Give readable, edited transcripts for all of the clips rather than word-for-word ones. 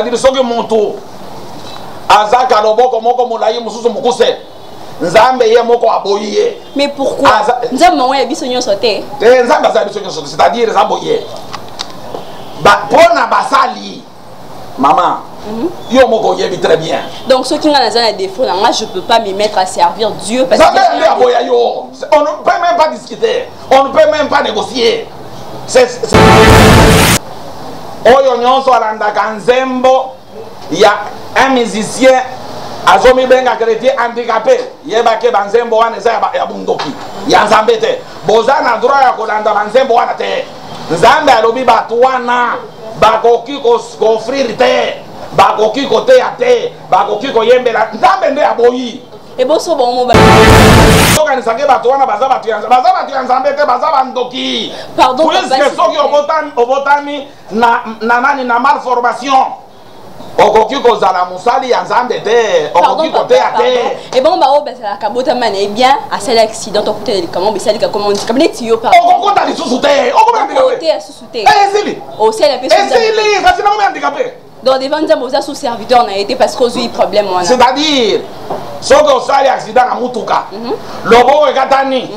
c'est-à-dire ce que mon tour azaka loboko moko molayi mususu mukuse nzambe ye moko aboye. Mais pourquoi nzambe on ya biso nyonso te nzambe za biso nyonso c'est-à-dire zaboye ba pona basali maman yo moko yebi très bien. Donc ceux qui ont un défaut là, moi je peux pas me mettre à servir Dieu parce que on ne peut même pas discuter, on ne peut même pas négocier. Oyo nyonso alandaka nzembo ya un musicien azomi benga chrétien handicapé yebake banzembo wana eza ya bundoki ya nzambe te boza na droit ya kolanda banzembo wana te. Nzambe alobi bato wana bakoki kofrire te bakoki koteya te bakoki koyembela nzambe nde aboyi eboso bomo ba okanisake bato wana baza bato ya nzambe te baza bandoki. Pardon puisque soki obotami na malformation okoki kozala musali ya nzambe te okoki koteya te. Et bon ba o basala kabota mané bien à cet accident to kote comment besali ka comment dit comme tio par okokota lisusu te okokote lisusu te esili o c'est la personne esili kasi na mo handicapé dans des ventes aux sous serviteurs n'a été parce qu'aux eu problème on a c'est-à-dire soki osali accident na mutuka loboko ekatani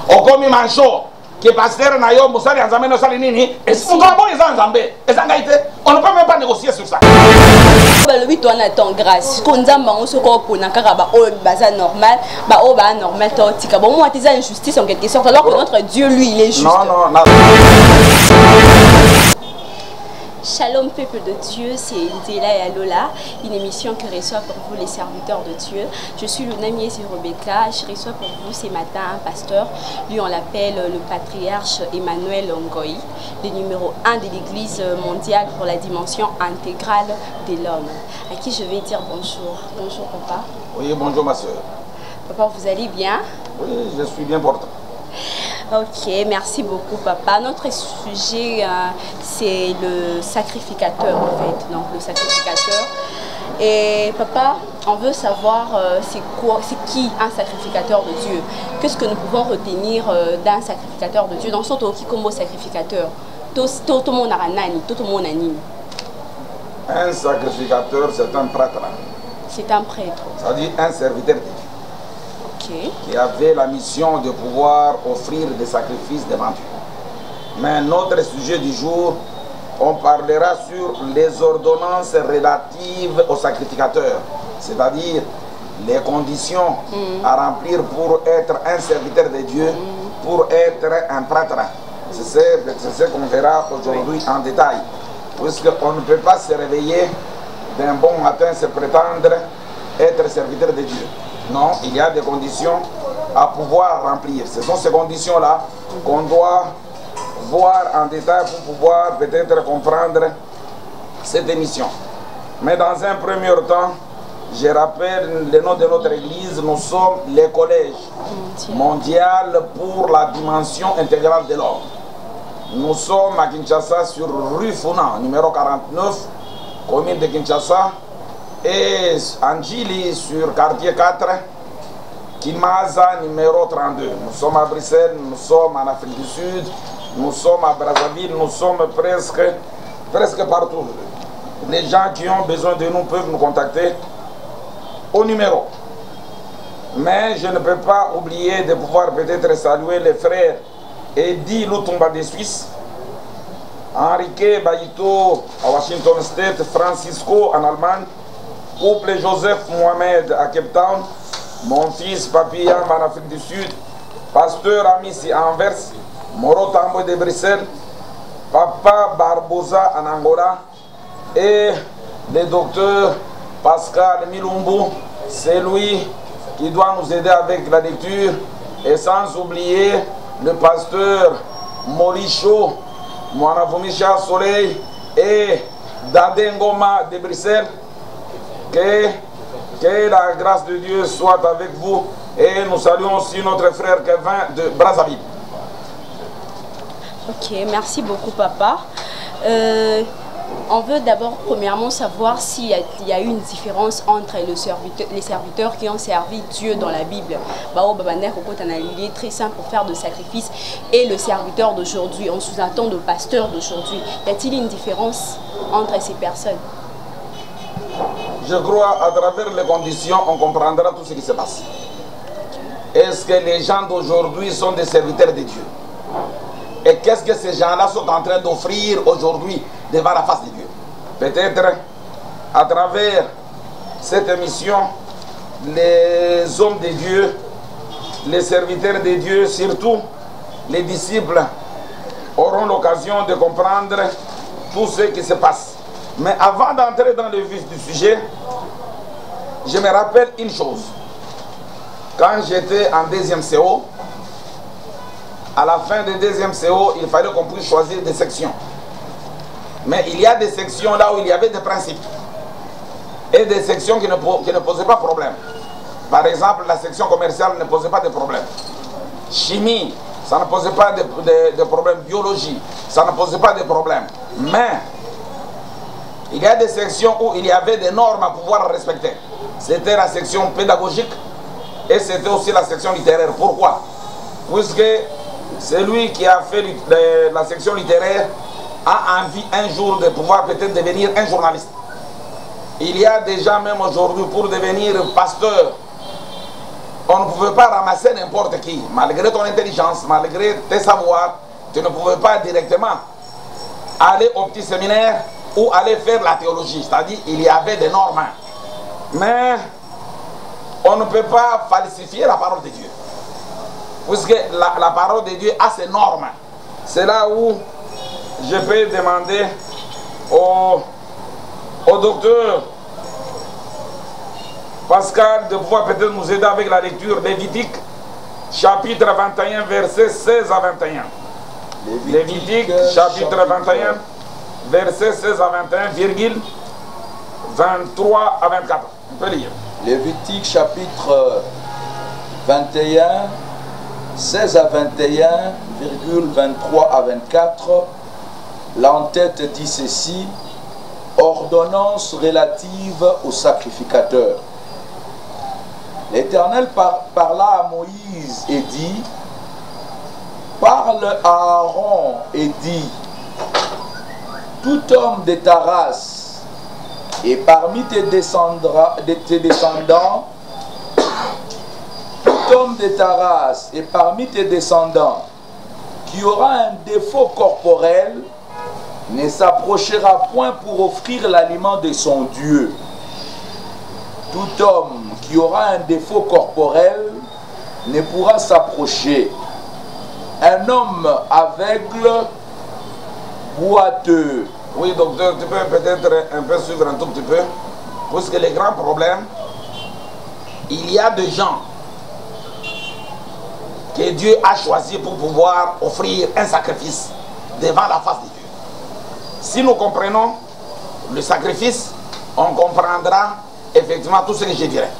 okomi mancho que pasteur na yo musali ya nzambe nosali nini esungabo eza nzambe eza ngai te. On ne peut même pas négocier sur ça. Le toi na ton grâce ko nzamba on se ko pona kaka ba o baza normal ba o ba normal to tika bon moi tes injustice en quelque sorte alors que notre Dieu lui il est juste. Non. Shalom peuple de Dieu, c'est Ndela et Alola, une émission que reçoit pour vous les serviteurs de Dieu. Je suis Lunamie Rebecca, je reçois pour vous ce matin un pasteur, lui on l'appelle le patriarche Emmanuel Ngoï, le numéro 1 de l'église mondiale pour la dimension intégrale de l'homme, à qui je vais dire bonjour. Bonjour papa. Oui, bonjour ma soeur. Papa, vous allez bien? Oui, je suis bien portant. Ok, merci beaucoup papa. Notre sujet c'est le sacrificateur en fait, donc le sacrificateur. Et papa, on veut savoir c'est qui un sacrificateur de Dieu. Qu'est-ce que nous pouvons retenir d'un sacrificateur de Dieu dans son qui comme sacrificateur. Tout le monde a nani, tout le monde a nini. Un sacrificateur, c'est un prêtre. C'est un prêtre. C'est-à-dire un serviteur de Dieu. Qui avait la mission de pouvoir offrir des sacrifices devant Dieu. Mais notre sujet du jour, on parlera sur les ordonnances relatives aux sacrificateurs, c'est-à-dire les conditions à remplir pour être un serviteur de Dieu, pour être un prêtre. C'est ce qu'on verra aujourd'hui en détail, puisqu'on ne peut pas se réveiller d'un bon matin, se prétendre être serviteur de Dieu. Non, il y a des conditions à pouvoir remplir. Ce sont ces conditions-là qu'on doit voir en détail pour pouvoir peut-être comprendre cette émission. Mais dans un premier temps, je rappelle le nom de notre église. Nous sommes les collèges mondial pour la dimension intégrale de l'homme. Nous sommes à Kinshasa sur rue Funa, numéro 49, commune de Kinshasa. Et Anjili sur quartier 4, Kimaza numéro 32. Nous sommes à Bruxelles, nous sommes en Afrique du Sud, nous sommes à Brazzaville, nous sommes presque partout. Les gens qui ont besoin de nous peuvent nous contacter au numéro. Mais je ne peux pas oublier de pouvoir peut-être saluer les frères Eddie Lutumba de Suisse, Enrique Baito à Washington State, Francisco en Allemagne, couple Joseph Mohamed à Cape Town, mon fils Papillon en Afrique du Sud, pasteur Amissi à Anvers, Moro Tambo de Bruxelles, Papa Barbosa en Angola et le docteur Pascal Milumbu, c'est lui qui doit nous aider avec la lecture, et sans oublier le pasteur Moricho, Moanavumisha Soleil et Dadengoma de Bruxelles. Que la grâce de Dieu soit avec vous, et nous saluons aussi notre frère Kevin de Brazzaville. Ok, merci beaucoup papa. On veut d'abord premièrement savoir s'il y a eu une différence entre les serviteurs qui ont servi Dieu dans la Bible. Il est très simple pour faire de sacrifices, et le serviteur d'aujourd'hui, on sous-entend le pasteur d'aujourd'hui. Y a-t-il une différence entre ces personnes? Je crois à travers les conditions, on comprendra tout ce qui se passe. Est-ce que les gens d'aujourd'hui sont des serviteurs de Dieu? Et qu'est-ce que ces gens-là sont en train d'offrir aujourd'hui devant la face de Dieu? Peut-être à travers cette émission, les hommes de Dieu, les serviteurs de Dieu, surtout les disciples, auront l'occasion de comprendre tout ce qui se passe. Mais avant d'entrer dans le vif du sujet, je me rappelle une chose. Quand j'étais en deuxième CO, à la fin de deuxième CO, il fallait qu'on puisse choisir des sections. Mais il y a des sections là où il y avait des principes. Et des sections qui ne posaient pas problème. Par exemple, la section commerciale ne posait pas de problème. Chimie, ça ne posait pas de problème. Biologie, ça ne posait pas de problème. Mais il y a des sections où il y avait des normes à pouvoir respecter. C'était la section pédagogique et c'était aussi la section littéraire. Pourquoi? Puisque celui qui a fait la section littéraire a envie un jour de pouvoir peut-être devenir un journaliste. Il y a des gens même aujourd'hui pour devenir pasteur. On ne pouvait pas ramasser n'importe qui. Malgré ton intelligence, malgré tes savoirs, tu ne pouvais pas directement aller au petit séminaire ou aller faire la théologie. C'est-à-dire il y avait des normes. Mais on ne peut pas falsifier la parole de Dieu. Puisque la parole de Dieu a ses normes. C'est là où je peux demander au docteur Pascal de pouvoir peut-être nous aider avec la lecture Lévitique, chapitre 21, versets 16 à 21. Lévitique, chapitre 21, versets 16 à 21, virgule 23 à 24. On peut lire. Lévitique, chapitre 21, 16 à 21, virgule 23 à 24. L'entête dit ceci: ordonnance relative au sacrificateur. L'Éternel parla à Moïse et dit: parle à Aaron et dis: tout homme de ta race et parmi tes descendants, tout homme de ta race et parmi tes descendants qui aura un défaut corporel ne s'approchera point pour offrir l'aliment de son Dieu. Tout homme qui aura un défaut corporel ne pourra s'approcher. Un homme aveugle, boiteux. Oui, docteur, tu peux peut-être un peu suivre un tout petit peu. Puisque les grands problèmes, il y a des gens que Dieu a choisi pour pouvoir offrir un sacrifice devant la face de Dieu. Si nous comprenons le sacrifice, on comprendra effectivement tout ce que je dirais.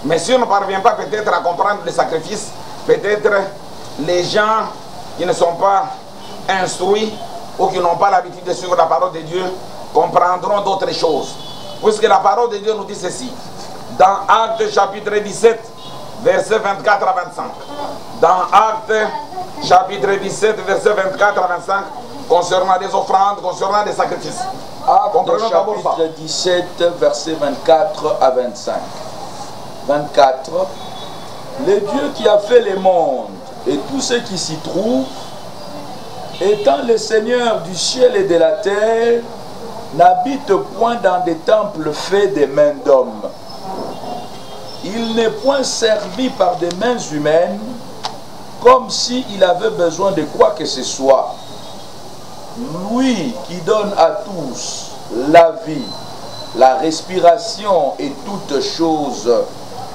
Mais si on ne parvient pas peut-être à comprendre le sacrifice, peut-être les gens qui ne sont pas instruits ou qui n'ont pas l'habitude de suivre la parole de Dieu comprendront d'autres choses. Puisque la parole de Dieu nous dit ceci, dans Actes chapitre 17, versets 24 à 25. Dans Actes chapitre 17, versets 24 à 25, concernant les offrandes, concernant les sacrifices. Actes chapitre 17, versets 24 à 25. 24. Le Dieu qui a fait les mondes et tout ce qui s'y trouve, étant le Seigneur du ciel et de la terre, n'habite point dans des temples faits des mains d'hommes. Il n'est point servi par des mains humaines, comme s'il avait besoin de quoi que ce soit. Lui qui donne à tous la vie, la respiration et toutes choses.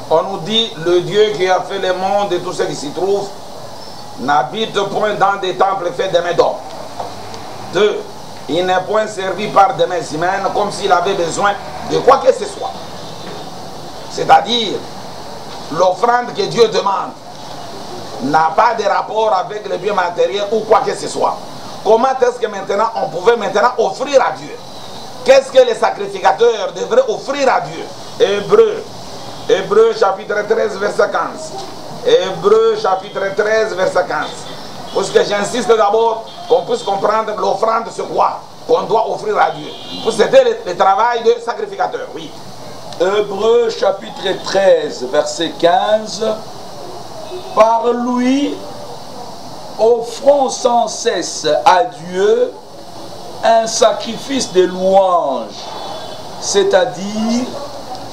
On nous dit, le Dieu qui a fait le monde et tout ce qui s'y trouve, n'habite point dans des temples faits des mains d'hommes. 2. Il n'est point servi par des mains humaines comme s'il avait besoin de quoi que ce soit. C'est-à-dire, l'offrande que Dieu demande n'a pas de rapport avec le bien matériel ou quoi que ce soit. Comment est-ce que maintenant on pouvait maintenant offrir à Dieu? Qu'est-ce que les sacrificateurs devraient offrir à Dieu? Hébreux chapitre 13 verset 15. Hébreux chapitre 13 verset 15. Parce que j'insiste d'abord qu'on puisse comprendre l'offrande c'est quoi. qu'on doit offrir à Dieu. C'était le travail de sacrificateur, oui. Hébreux chapitre 13, verset 15. Par lui, offrons sans cesse à Dieu un sacrifice de louange, c'est-à-dire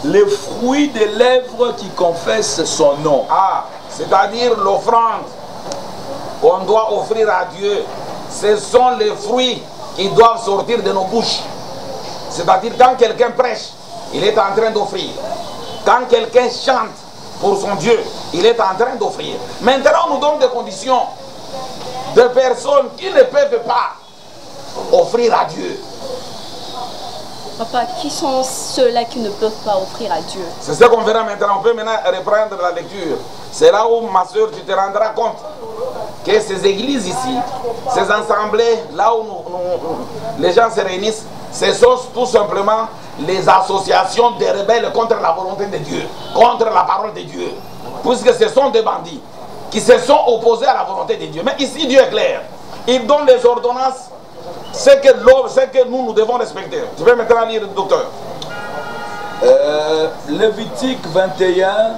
les fruits des lèvres qui confessent son nom. Ah, c'est-à-dire l'offrande qu'on doit offrir à Dieu, ce sont les fruits qui doivent sortir de nos bouches. C'est-à-dire quand quelqu'un prêche, il est en train d'offrir. Quand quelqu'un chante pour son Dieu, il est en train d'offrir. Maintenant, on nous donne des conditions de personnes qui ne peuvent pas offrir à Dieu. Papa, qui sont ceux-là qui ne peuvent pas offrir à Dieu? C'est ce qu'on verra maintenant. On peut maintenant reprendre la lecture. C'est là où, ma soeur, tu te rendras compte que ces églises ici, ces assemblées, là où les gens se réunissent, ce sont tout simplement les associations des rebelles contre la volonté de Dieu, contre la parole de Dieu. Puisque ce sont des bandits qui se sont opposés à la volonté de Dieu. Mais ici, Dieu est clair. Il donne des ordonnances. C'est que nous devons respecter. Tu peux maintenant lire, docteur. Lévitique 21,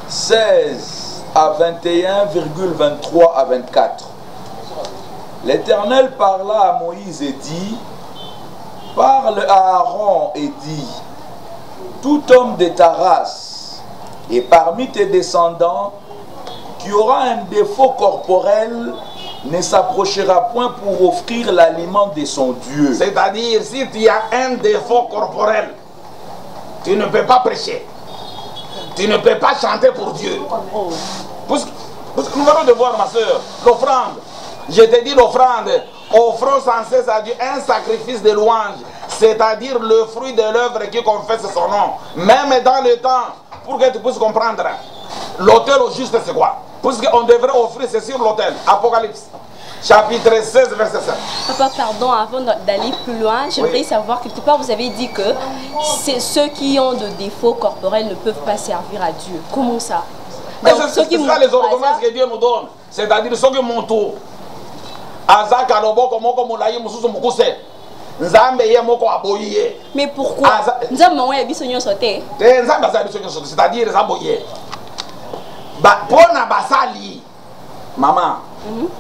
16 à 21,23 à 24. L'Éternel parla à Moïse et dit, parle à Aaron et dit, tout homme de ta race et parmi tes descendants qui aura un défaut corporel ne s'approchera point pour offrir l'aliment de son Dieu. C'est-à-dire, si tu as un défaut corporel, tu ne peux pas prêcher. Tu ne peux pas chanter pour Dieu. Parce que nous allons devoir, ma soeur, l'offrande. Je te dis l'offrande. Offrons sans cesse à Dieu un sacrifice de louange. C'est-à-dire le fruit de l'œuvre qui confesse son nom. Même dans le temps, pour que tu puisses comprendre. L'autel au juste, c'est quoi? Puisqu'on devrait offrir, c'est sur l'autel. Apocalypse, chapitre 16, verset 7. Papa, pardon, avant d'aller plus loin, j'aimerais savoir, quelque part, vous avez dit que ceux qui ont de défauts corporels ne peuvent pas servir à Dieu. Comment ça? Mais c'est ça les ordonnances que Dieu nous donne. C'est-à-dire ceux qui montent tout. Mais pourquoi? C'est-à-dire maman,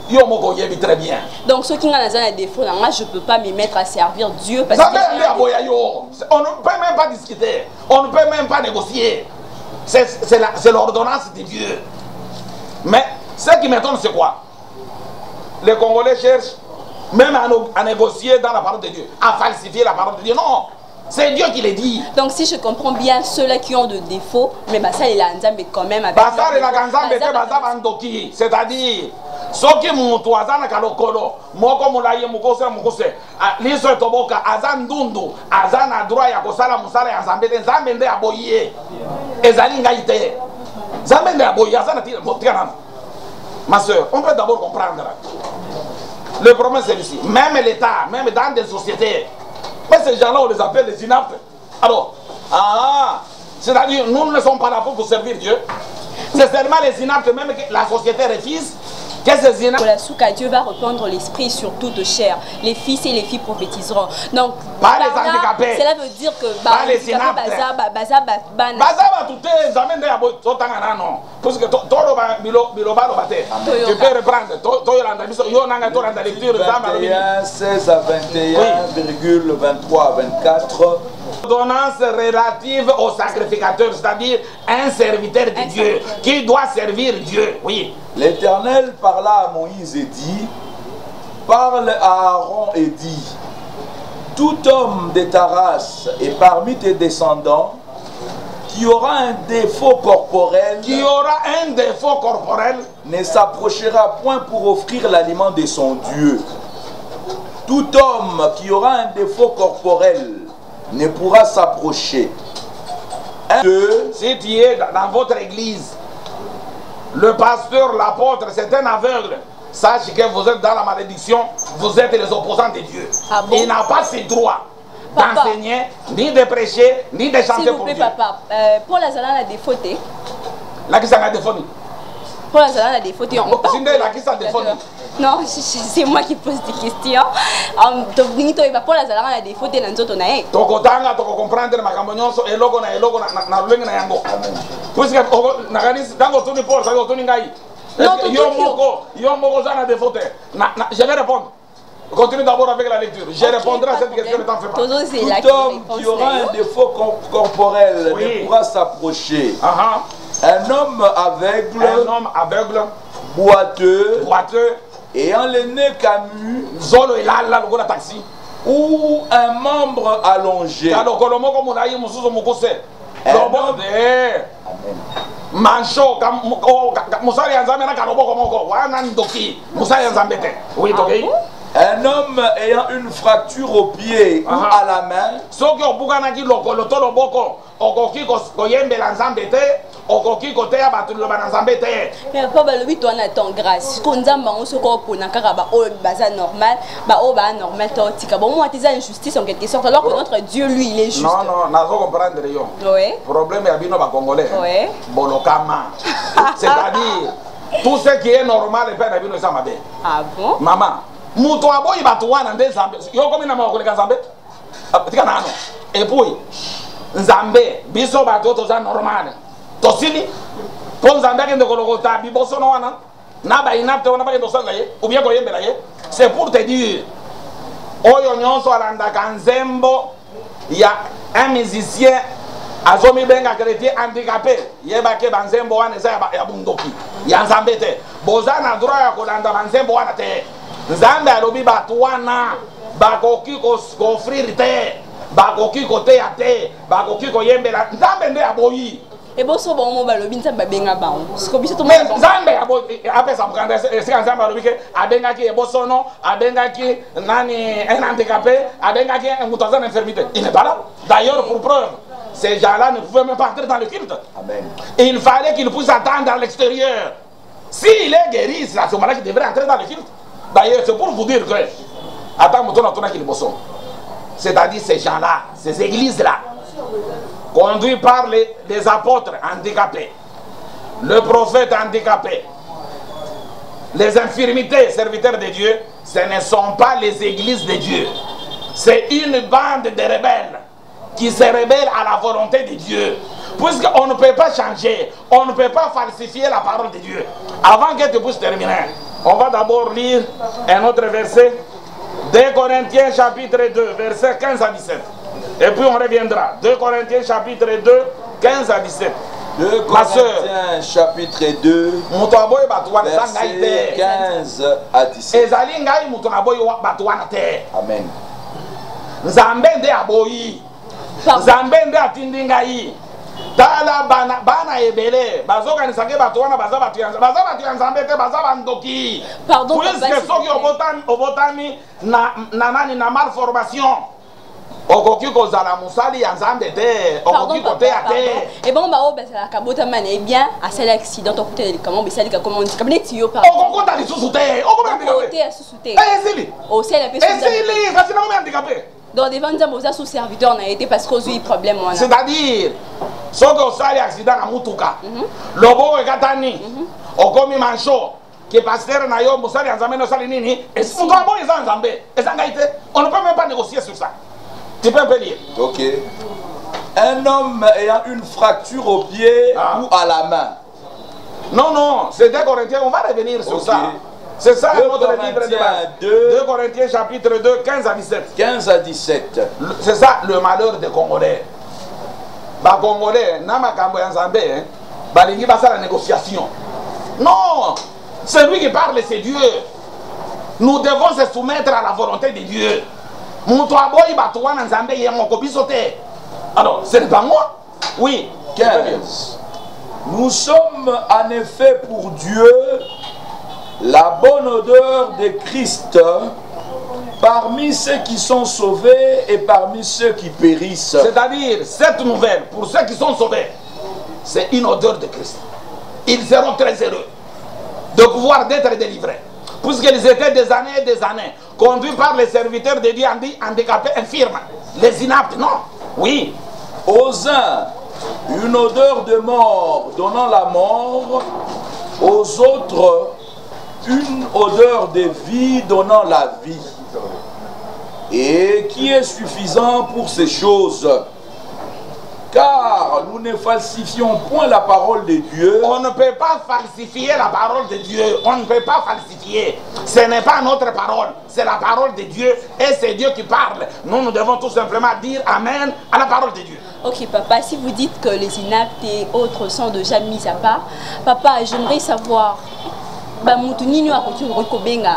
yo moko yebi très bien. Donc ceux qui ont un défaut, moi je ne peux pas me mettre à servir Dieu parce que on ne peut même pas discuter, on ne peut même pas négocier. C'est l'ordonnance de Dieu. Mais ce qui m'étonne, c'est quoi? Les Congolais cherchent même à négocier dans la parole de Dieu, à falsifier la parole de Dieu. Non, c'est Dieu qui le dit. Donc si je comprends bien, ceux-là qui ont de défauts, mais ça il a mais quand même avec c'est-à-dire ceux qui m'ont toisana kalokolo, moko mulaye mukose mukose, liso toboka azandundu, azana droit ya kosala musala ya Nzambe, Nzambe nde aboye. Ezali ngaite. Nzambe nde aboye azana tika. Ma soeur, on peut d'abord comprendre. Le problème c'est ici. Même l'État, même dans des sociétés, mais ces gens-là, on les appelle les inaptes. Alors, c'est-à-dire, nous ne sommes pas là pour servir Dieu. C'est seulement les inaptes, même que la société refuse. Dieu va répandre l'esprit sur toute chair. Les fils et les filles prophétiseront. Donc, pas les handicapés. Cela veut dire que pas les inaptes. Tu peux reprendre. 21, 16 à 21,23 à 24. Ordonnance relative au sacrificateur, c'est-à-dire un serviteur de Dieu qui doit servir Dieu. Oui. L'Éternel parla à Moïse et dit, parle à Aaron et dit, tout homme de ta race et parmi tes descendants qui aura un défaut corporel, ne s'approchera point pour offrir l'aliment de son Dieu. Tout homme qui aura un défaut corporel ne pourra s'approcher. Si tu es dans votre église, le pasteur, l'apôtre, c'est un aveugle, sache que vous êtes dans la malédiction, vous êtes les opposants de Dieu. Ah bon? Il n'a pas ce droit d'enseigner, ni de prêcher, ni de chanter pour Dieu. Papa, Paul Azala a défauté. La qui s'en a défauté. Paul Azala a défauté. La qui s'en a défauté. Non, c'est moi qui pose des questions. Il va pas la zala na défaut de nanzo tonae. Toko tanga toko comprendre makambo nyonso eloko na lwenga na yango. Puisque naganis dango tuni por sa tuni ngai. Yo moko zana défaut te. Je vais répondre. Continue d'abord avec la lecture. Je répondrai à cette question, ne t'en fais pas. Tout homme qui aura un défaut corporel ne pourra s'approcher. Un homme aveugle, boiteux, ayant le nez camus, ou un membre allongé. Mancho musali yanzambe na kaloboko moko wana ndoki musali yanzambe te. Oui, toki. Un homme ayant une fracture au pied ou à la main. Soki obukanaki lokolo to loboko okoki koyembela nzambe te okoki koteya bato loba na nzambe te. Mais pas balobi to na ton grâce ko nzamba on soko pona kaka ba o baza normal ba o ba normal to tika bon moi tes injustice en quelque sorte alors que notre Dieu lui il est juste. Non nazo comprendre yo. Oui. Problème ya bino ba congolais. Oui. Bolokama. C'est-à-dire tout ce qui est normal et pas na bino ça mabe. Ah bon? Maman muto aboyi bato wana nde nzambe yo komi na makoleka nzambe tika nano et puis nzambe biso bato toza normal tosili po nzambe akende kolokota biboso no wana na bainapte wana bakende osanga ye ou bien koyembela ye. C'est pour te dire oyo nyonso alandaka nzembo ya un musicien azomi benga chrétien handicapé yebake banzembo wana eza ya bundoki ya nzambe te boza na droit ya kolanda banzembo wana te. Nzambe alobi bato wana bakoki kofrire te bakoki koteya te bakoki koyembela nzambe nde aboyi. Et bon so bon mo balobi nzambe benga baon siko biso to mo nzambe apesa mukanda esika nzambe alobi ke abengaki ebosono abengaki nani un handicapé abengaki mutu aza na infirmité. Il n'est pas là. D'ailleurs pour preuve ces gens-là ne pouvaient même pas entrer dans le culte. Amen. Il fallait qu'ils puissent attendre à l'extérieur. S'il est guéri, c'est à ce moment-là qu'il devrait entrer dans le culte. D'ailleurs, c'est pour vous dire que, c'est-à-dire ces gens-là, ces églises-là, conduits par les apôtres handicapés, le prophète handicapé, les infirmités, serviteurs de Dieu, ce ne sont pas les églises de Dieu. C'est une bande de rebelles qui se rebellent à la volonté de Dieu. Puisqu'on ne peut pas changer, on ne peut pas falsifier la parole de Dieu. Avant que tu puisses terminer, on va d'abord lire un autre verset, 2 Corinthiens chapitre 2, versets 15 à 17. Et puis on reviendra. 2 Corinthiens chapitre 2, 15 à 17. 2 Corinthiens chapitre 2, versets 15 à 17. Amen. Nzambe nde aboyi. Nzambe nde atindi ngai. Tala bana ebele bazokanisake bato wana baza bato ya nzambe te baza bandoki. Pardon, puisque soki obotami na nani na malformation okoki kozala musali ya nzambe te okoki koteya te. Et bon ba o basalaka botama na bien à cet accident to kutela comment besalika comment on dit comme les yo par okokota lisusu te okokote asusu te esili o c'est la personne esili kasi na ngombe handicapé dans des ventes aux sous serviteurs on a été parce qu'on a eu problème on a c'est-à-dire soki osali accident na mutuka loboko ekatani okomi mancho que pasteur na yo musali ya nzambe nosali nini mutu aboyi eza nzambe eza ngai te. On ne peut même pas négocier sur ça. Tu peux un peu lire. Ok. Un homme ayant une fracture au pied ou à la main. Non, c'est 2 Corinthiens, on va revenir sur ça. C'est ça notre livre de base. 2 Corinthiens chapitre 2, 15 à 17. 15 à 17. C'est ça le malheur des Congolais. Ba Congolais, na makambo ya nzambe, balingi basa la négociation. Non, celui qui parle c'est Dieu. Nous devons se soumettre à la volonté de Dieu. Alors, ce n'est pas moi. Oui. 15. Nous sommes en effet pour Dieu la bonne odeur de Christ parmi ceux qui sont sauvés et parmi ceux qui périssent. C'est-à-dire, cette nouvelle, pour ceux qui sont sauvés, c'est une odeur de Christ. Ils seront très heureux de pouvoir d'être délivrés. Puisqu'ils étaient des années et des années conduits par les serviteurs de Dieu handicapés, infirmes, les inaptes, non? Oui. Aux uns, une odeur de mort donnant la mort, aux autres, une odeur de vie donnant la vie, et qui est suffisant pour ces choses. Car nous ne falsifions point la parole de Dieu. On ne peut pas falsifier la parole de Dieu. On ne peut pas falsifier. Ce n'est pas notre parole, c'est la parole de Dieu et c'est Dieu qui parle. Nous devons tout simplement dire Amen à la parole de Dieu. Ok papa, si vous dites que les inaptes et autres sont déjà mis à part, papa, j'aimerais savoir,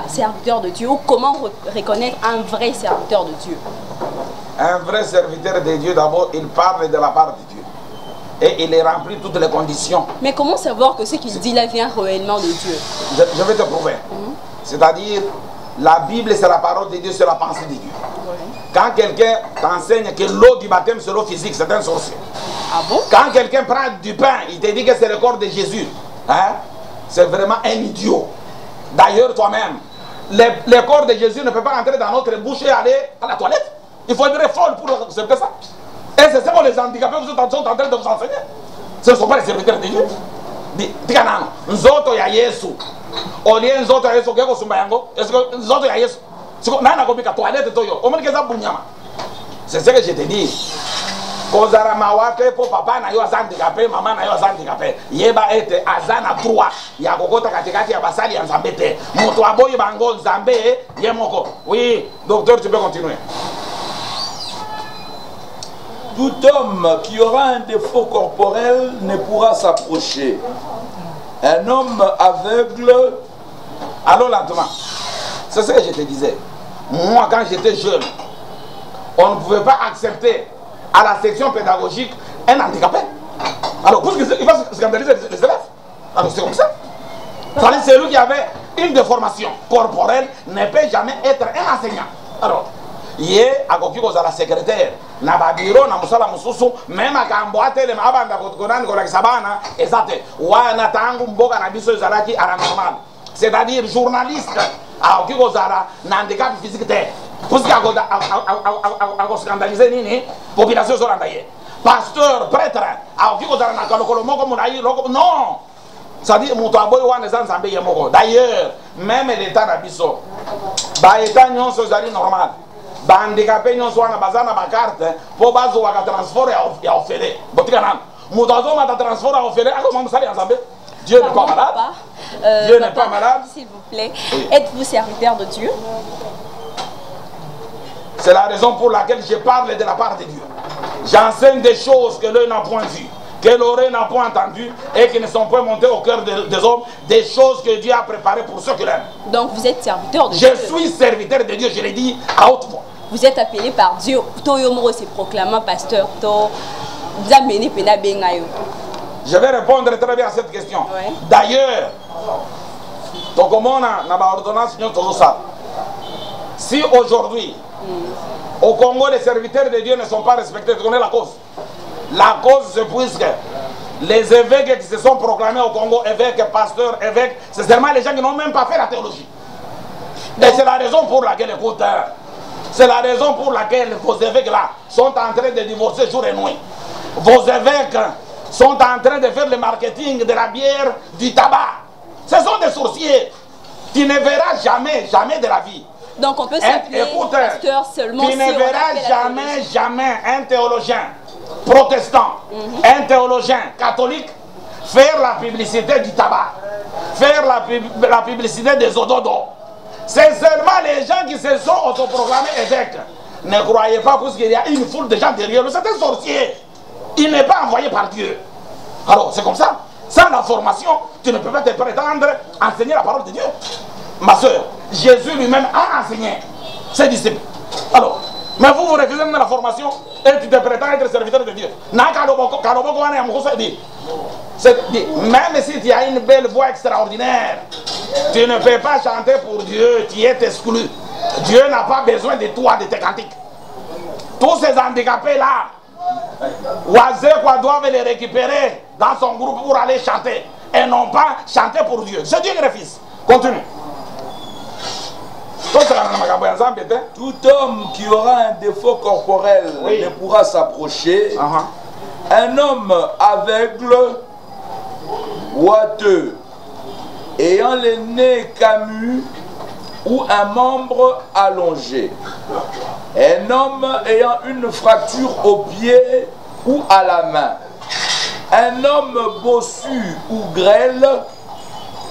serviteur de Dieu, ou comment reconnaître un vrai serviteur de Dieu? Un vrai serviteur de Dieu, d'abord, il parle de la part de Dieu. Et il remplit toutes les conditions. Mais comment savoir que ce qu'il dit là vient réellement de Dieu? Je vais te prouver. C'est-à-dire, la Bible, c'est la parole de Dieu, c'est la pensée de Dieu. Quand quelqu'un t'enseigne que l'eau du baptême, c'est l'eau physique, c'est un sorcier. Ah bon? Quand quelqu'un prend du pain, il te dit que c'est le corps de Jésus, hein? C'est vraiment un idiot. D'ailleurs, toi-même, le corps de Jésus ne peut pas entrer dans notre bouche et aller à la toilette. Il faut être folle pour accepter ça. Et c'est ça que les handicapés sont en train de vous enseigner. Ce ne sont pas les serviteurs de Dieu. Dis-moi, nous autres, il y a Yesu. Au lieu nous autres, il y a Yesu. Est-ce que nous autres, il y a Yesu? C'est ce que je te dis. Kozara mawake po papa na yo handicapé, maman na yo handicapé. Yeba ete azana droit ya kokota katikati ya basali ya Nzambe te. Moto aboyi bango Nzambe ye moko. Oui, docteur, tu peux continuer. Tout homme qui aura un défaut corporel ne pourra s'approcher. Un homme aveugle... Alors lentement, c'est ce que je te disais. Moi, quand j'étais jeune, on ne pouvait pas accepter à la section pédagogique un handicapé. Alors, pour qu'il va scandaliser les élèves. Alors, c'est comme ça. C'est lui qui avait une déformation corporelle ne peut jamais être un enseignant. Alors, hier, à la secrétaire, na babiro na musala mususu mema kamboate le mabanda kokonani kola kisabana ezate wana tangu mboka na biso ezalaki à la normale, c'est-à-dire journaliste a okikozala na handicap physique te parce que a scandaliser nini population zolanda ye pasteur prêtre a okikozala na kalokolo moko munayi loko non, c'est-à-dire muto aboyi wana za Nzambe ye moko. D'ailleurs même l'état na biso ba état nyonso zali normal bandicapé nyonso wana bazana ba carte po bazwa ka transport ya ofele botika nan mudazo mata transport ya ofele ako mamsali ya Nzambe. Dieu n'est pas malade. Dieu n'est pas malade. S'il vous plaît, êtes-vous serviteur de Dieu? C'est la raison pour laquelle je parle de la part de Dieu. J'enseigne des choses que l'œil n'a point vues, que l'oreille n'a point entendues et qui ne sont pas montées au cœur des hommes, des choses que Dieu a préparées pour ceux qui l'aiment. Donc vous êtes serviteur de Dieu. Je suis serviteur de Dieu, je l'ai dit à haute voix. Vous êtes appelé par Dieu. Toyomoro se proclamant pasteur. Je vais répondre très bien à cette question. Ouais. D'ailleurs, si aujourd'hui, au Congo, les serviteurs de Dieu ne sont pas respectés, tu connais la cause? La cause, c'est puisque les évêques qui se sont proclamés au Congo, évêques, pasteurs, évêques, c'est seulement les gens qui n'ont même pas fait la théologie. Et c'est la raison pour laquelle, écoute, c'est la raison pour laquelle vos évêques-là sont en train de divorcer jour et nuit. Vos évêques sont en train de faire le marketing de la bière, du tabac. Ce sont des sorciers. Tu ne verras jamais, jamais de la vie. Donc on peut s'appeler pasteur seulement tu ne verras jamais un théologien protestant, un théologien catholique faire la publicité du tabac, faire la publicité des ododos. C'est seulement les gens qui se sont autoproclamés évêques. Ne croyez pas parce qu'il y a une foule de gens derrière lui. C'est un sorcier. Il n'est pas envoyé par Dieu. Alors c'est comme ça. Sans la formation, tu ne peux pas te prétendre enseigner la parole de Dieu. Ma soeur, Jésus lui-même a enseigné ses disciples. Alors, mais vous refusez même la formation et tu te prétends être serviteur de Dieu. Même si tu as une belle voix extraordinaire, tu ne peux pas chanter pour Dieu, tu es exclu. Dieu n'a pas besoin de toi, de tes cantiques. Tous ces handicapés-là, Wazekwa doivent les récupérer dans son groupe pour aller chanter et non pas chanter pour Dieu. C'est Dieu qui refuse. Continue. Tout homme qui aura un défaut corporel ne pourra s'approcher. Un homme aveugle, boiteux ayant le nez camus ou un membre allongé. Un homme ayant une fracture au pied ou à la main. Un homme bossu ou grêle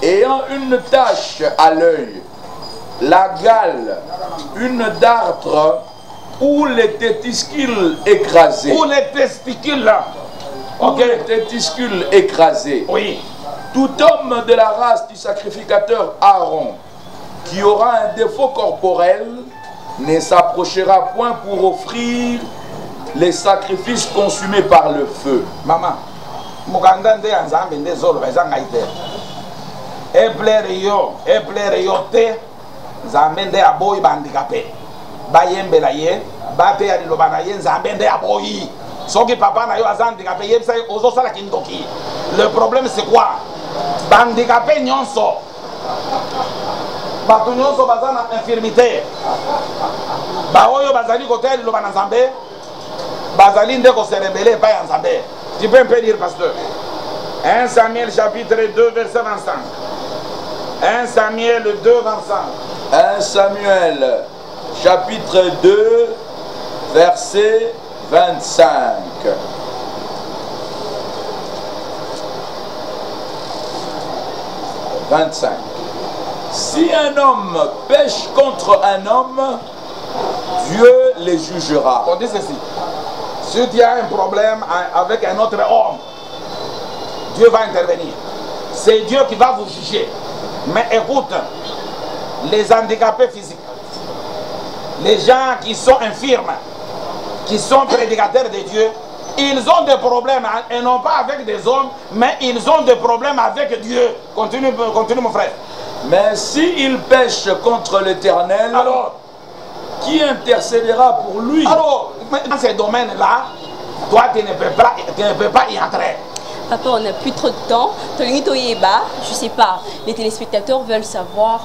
ayant une tache à l'œil. La gale, une dartre ou les testicules écrasés. Ou les testicules là. Ok. Ou les testicules écrasés. Oui. Tout homme de la race du sacrificateur Aaron qui aura un défaut corporel ne s'approchera point pour offrir les sacrifices consumés par le feu. Maman, mukanda nde anzambe nde zolo bazanga ite. Eplere yo te nzambe nde aboyi bandikape. Bayembela ye, bate ya liloba na ye nzambe nde aboyi. Soki papa na yo azandikape yebisa ozo sala kindoki. Le problème c'est quoi? Bandikape nyonso. Bato nyonso baza na infirmité. Ba oyo bazali koteya liloba na nzambe. Bazali nde ko se rebelle pa ya nzambe. Tu peux me dire, pasteur? 1 Samuel chapitre 2 verset 25. 1 Samuel 2 25. 1 Samuel chapitre 2 verset 25. 25. Si un homme pêche contre un homme, Dieu les jugera. On dit ceci. Si tu as un problème avec un autre homme, Dieu va intervenir. C'est Dieu qui va vous juger. Mais écoute, les handicapés physiques, les gens qui sont infirmes, qui sont prédicateurs de Dieu, ils ont des problèmes, et non pas avec des hommes, mais ils ont des problèmes avec Dieu. Continue mon frère. Mais s'il pêche contre l'Éternel, alors, qui intercédera pour lui? Alors, dans ces domaines-là, toi, tu ne peux pas y entrer. Papa, on n'a plus trop de temps. Je sais pas, les téléspectateurs veulent savoir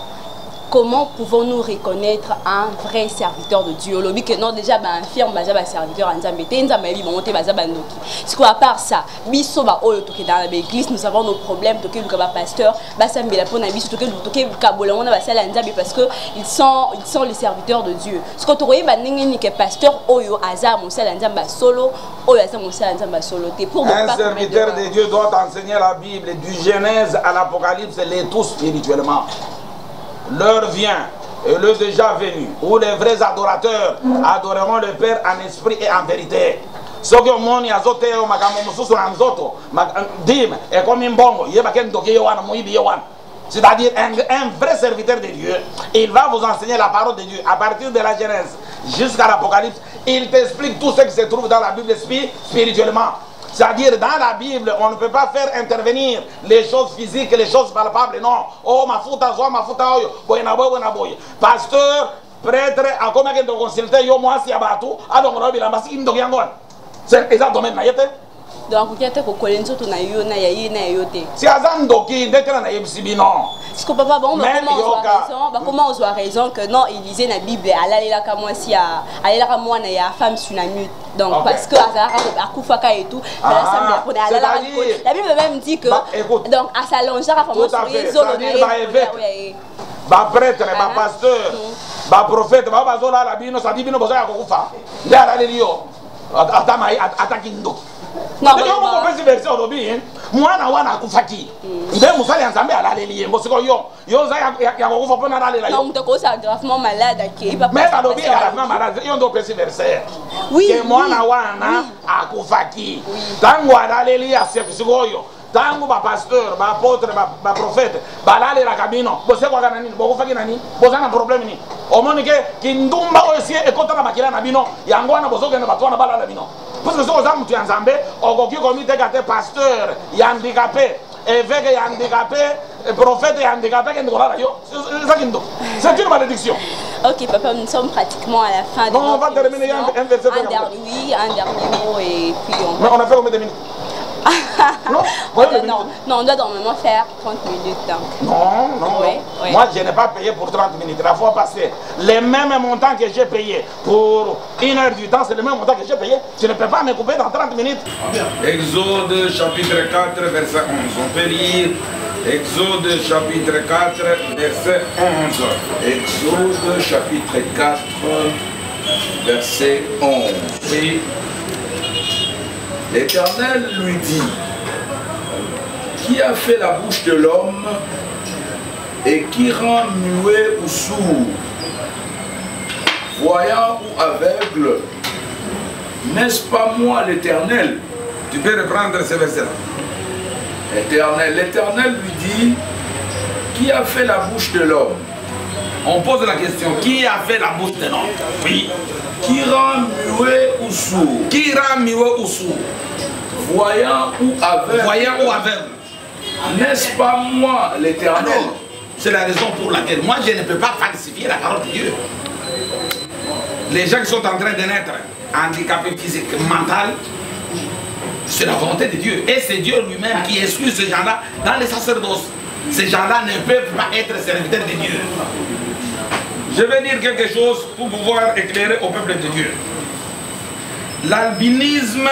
comment pouvons-nous reconnaître un vrai serviteur de Dieu. Lobi que non déjà ba infirme ba serviteur en Nzambe te Nzambe bi monter ba ndoki. C'est quoi à part ça, biso ba oyo toke dans l'église, nous avons nos problèmes toke luka ba pasteur, ba sambela pona biso toke kabola on ba sala Nzambe parce que ils sont les serviteurs de Dieu. Ce que tu ba ndenge que pasteur oyo aza mon sala Nzambe solo, oyo aza mon sala Nzambe solo te pour un serviteur de Dieu doit enseigner la Bible du Genèse à l'Apocalypse, les tout spirituellement. L'heure vient, et l'heure déjà venue, où les vrais adorateurs adoreront le Père en esprit et en vérité. Ce que mon yazote o makambo mususu na nzoto, dim et comme imbongo, yeba ken doke yowana moibi yowana. C'est-à-dire un vrai serviteur de Dieu, il va vous enseigner la parole de Dieu à partir de la Genèse jusqu'à l'Apocalypse. Il t'explique tout ce qui se trouve dans la Bible spirituellement. C'est-à-dire, dans la Bible, on ne peut pas faire intervenir les choses physiques, les choses palpables. Non. Oh, ma fouta, oyo. Boy. Pasteur, prêtre, à comment il doit consulter, yo, moi, si abatu, alors on va bien l'ambassadeur, il me doit y c'est exactement le même. Donc, il y a des gens qui ont si Azan Doki, dès que l'on a eu non. Parce que papa, bon, comment on a raison que non, il lisait la Bible, elle là comme moi si elle là comme moi il y a femme tsunami. Donc okay. Parce que à Koufaka et tout, la Bible même dit que donc à sa longère à femme ba prêtre, ba pasteur, ba prophète, ba bazola la bino sa bino boza ya kokufa. Ndara lelio. Atakindo. Non, mais verset aujourd'hui, moi na wana kufaki. Nde musali Nzambe alaleli ngo siko yo za ya kokufa pona lalela yo. Non, mutako sa gravement malade aki papa. Mais alobi gravement malade, yo ndo pesi verset. Oui. Que moi na wana akufaki. Tango alaleli ya siko yo. Tango ba pasteur, ba apôtre, ba prophète, ba lalela kabino. Bose kwa kana nini? Bokufaki nani? Bozana problème ni. Omonike kindumba osie ekotana bakila na bino. Yango wana bozoke na batwana bala na bino. Parce que ce que tu as Nzambe, au comité de pasteur, il y a handicapé, évêque est handicapé, prophète est handicapé, c'est une malédiction. Ok papa, nous sommes pratiquement à la fin de notre on va terminer un verset. Un dernier mot et puis on... Mais on a fait combien de minutes? Non, on doit normalement faire 30 minutes. Donc. Non. Oui. Moi, je n'ai pas payé pour 30 minutes. La fois passée, les mêmes montants que j'ai payé pour 1 heure du temps, c'est le même montant que j'ai payé. Je ne peux pas me couper dans 30 minutes. Exode chapitre 4, verset 11. On peut lire Exode chapitre 4, verset 11. Exode chapitre 4, verset 11. Oui. L'Éternel lui dit, qui a fait la bouche de l'homme et qui rend muet ou sourd, voyant ou aveugle, n'est-ce pas moi l'Éternel? Tu peux reprendre ce verset-là. L'Éternel lui dit, qui a fait la bouche de l'homme? On pose la question, qui a fait la bouche de l'homme? Oui. Qui rend muet ou sourd? Qui rend muet ou sourd? Voyant ou aveugle? Voyant ou aveugle? N'est-ce pas moi l'Éternel? C'est la raison pour laquelle moi je ne peux pas falsifier la parole de Dieu. Les gens qui sont en train de naître handicapés physiques, mentaux, c'est la volonté de Dieu. Et c'est Dieu lui-même qui exclut ces gens-là dans les sacerdoces. Ces gens-là ne peuvent pas être serviteurs de Dieu. Je vais dire quelque chose pour pouvoir éclairer au peuple de Dieu. L'albinisme,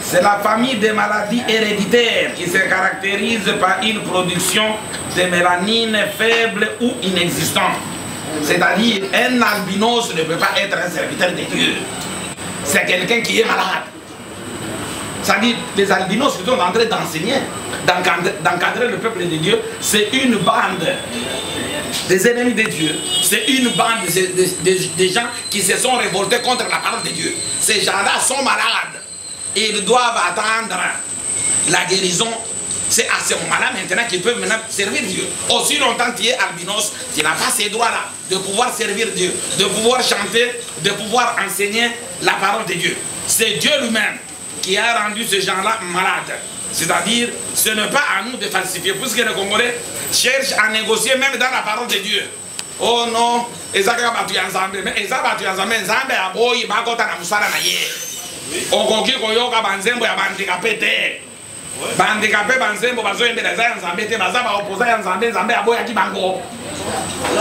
c'est la famille des maladies héréditaires qui se caractérise par une production de mélanine faible ou inexistante. C'est-à-dire, un albinos ne peut pas être un serviteur de Dieu. C'est quelqu'un qui est malade. C'est-à-dire, les albinos qui sont en train d'enseigner, d'encadrer le peuple de Dieu, c'est une bande des ennemis de Dieu. C'est une bande des gens qui se sont révoltés contre la parole de Dieu. Ces gens-là sont malades. Et ils doivent attendre la guérison. C'est à ce moment-là maintenant qu'ils peuvent maintenant servir Dieu. Aussi longtemps que tu es albinos, tu n'as pas ces droits-là de pouvoir servir Dieu, de pouvoir chanter, de pouvoir enseigner la parole de Dieu. C'est Dieu lui-même qui a rendu ces gens-là malades. C'est-à-dire, ce n'est pas à nous de falsifier, puisque les Congolais cherchent à négocier même dans la parole de Dieu. Oh non, ils ont battu ensemble, mais ils ont battu ensemble, ils ont battu ensemble.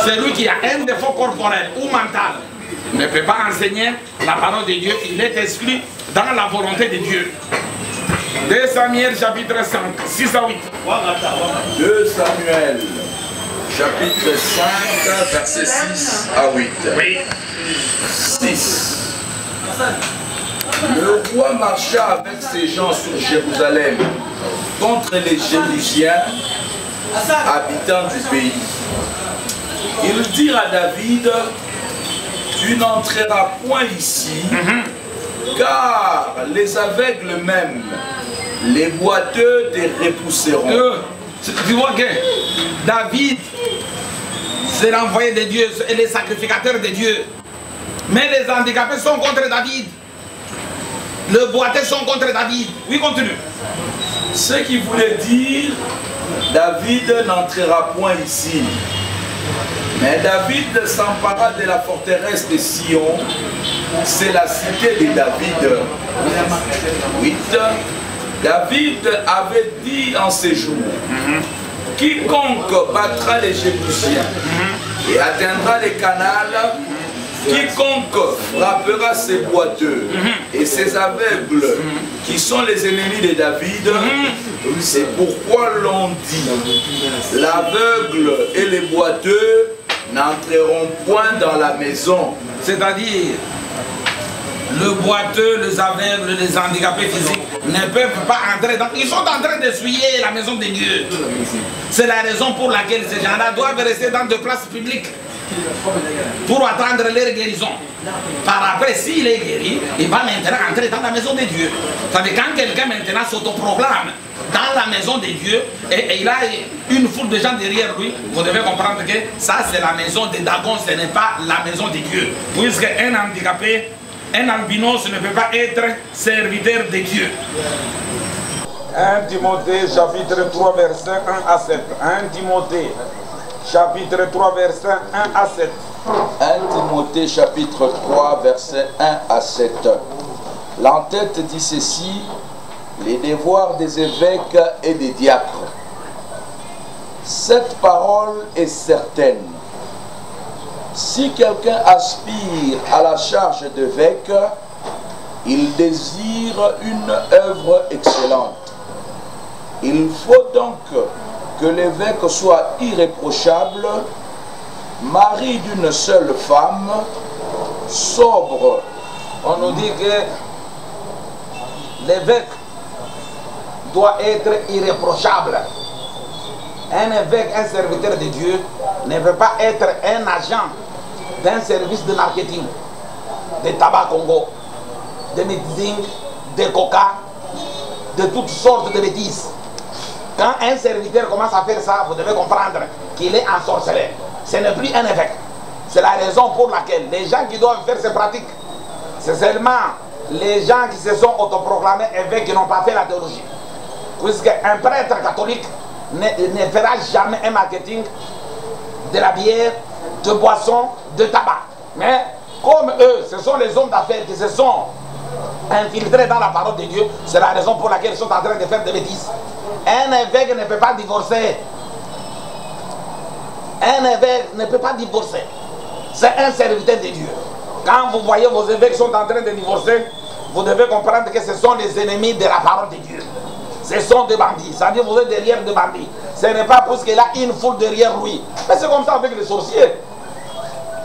Celui qui a un défaut corporel ou mental ne peut pas enseigner la parole de Dieu, il est exclu dans la volonté de Dieu. 2 Samuel chapitre 5, 6 à 8. 2 Samuel chapitre 5, verset 6 à 8. Oui. 6. Le roi marcha avec ses gens sur Jérusalem contre les Jébusiens, habitants du pays. Ils dirent à David, tu n'entreras point ici, car les aveugles même, les boiteux te repousseront. Tu vois que David, c'est l'envoyé de Dieu et les sacrificateurs de Dieu. Mais les handicapés sont contre David. Le boiteux sont contre David. Oui, continue. Ce qui voulait dire, David n'entrera point ici. Mais David s'empara de la forteresse de Sion. C'est la cité de David. 8. David avait dit en ces jours, quiconque battra les Jébusiens et atteindra les canals, quiconque frappera ses boiteux et ses aveugles qui sont les ennemis de David, c'est pourquoi l'on dit, l'aveugle et les boiteux n'entreront point dans la maison. C'est-à-dire, le boiteux, les aveugles, les handicapés physiques ne peuvent pas entrer dans... Ils sont en train d'essuyer la maison de Dieu. C'est la raison pour laquelle ces gens-là doivent rester dans des places publiques pour attendre leur guérison. Par après, s'il est guéri, il va maintenant entrer dans la maison de Dieu. Ça veut dire quand quelqu'un maintenant s'autoproclame dans la maison de Dieu et il a une foule de gens derrière lui, vous devez comprendre que ça c'est la maison de Dagon, ce n'est pas la maison de Dieu. Puisque un handicapé, un albinos ne peut pas être serviteur de Dieu. 1 Timothée chapitre 3 verset 1 à 7. 1 Timothée chapitre 3 verset 1 à 7. 1 Timothée chapitre 3 verset 1 à 7. L'entête dit ceci, les devoirs des évêques et des diacres. Cette parole est certaine. Si quelqu'un aspire à la charge d'évêque, il désire une œuvre excellente. Il faut donc que l'évêque soit irréprochable, mari d'une seule femme, sobre. On nous dit que l'évêque doit être irréprochable. Un évêque, un serviteur de Dieu, ne peut pas être un agent d'un service de marketing, de tabac Congo, de médecine, de coca, de toutes sortes de bêtises. Quand un serviteur commence à faire ça, vous devez comprendre qu'il est ensorcelé. Ce n'est plus un évêque. C'est la raison pour laquelle les gens qui doivent faire ces pratiques, c'est seulement les gens qui se sont autoproclamés évêques qui n'ont pas fait la théologie. Puisqu'un prêtre catholique ne fera jamais un marketing de la bière, de boissons, de tabac. Mais comme eux, ce sont les hommes d'affaires qui se sont infiltrés dans la parole de Dieu, c'est la raison pour laquelle ils sont en train de faire des bêtises. Un évêque ne peut pas divorcer. Un évêque ne peut pas divorcer. C'est un serviteur de Dieu. Quand vous voyez vos évêques sont en train de divorcer, vous devez comprendre que ce sont les ennemis de la parole de Dieu. Ce sont des bandits. C'est-à-dire que vous êtes derrière des bandits. Ce n'est pas parce qu'il a une foule derrière lui. Mais c'est comme ça avec les sorciers.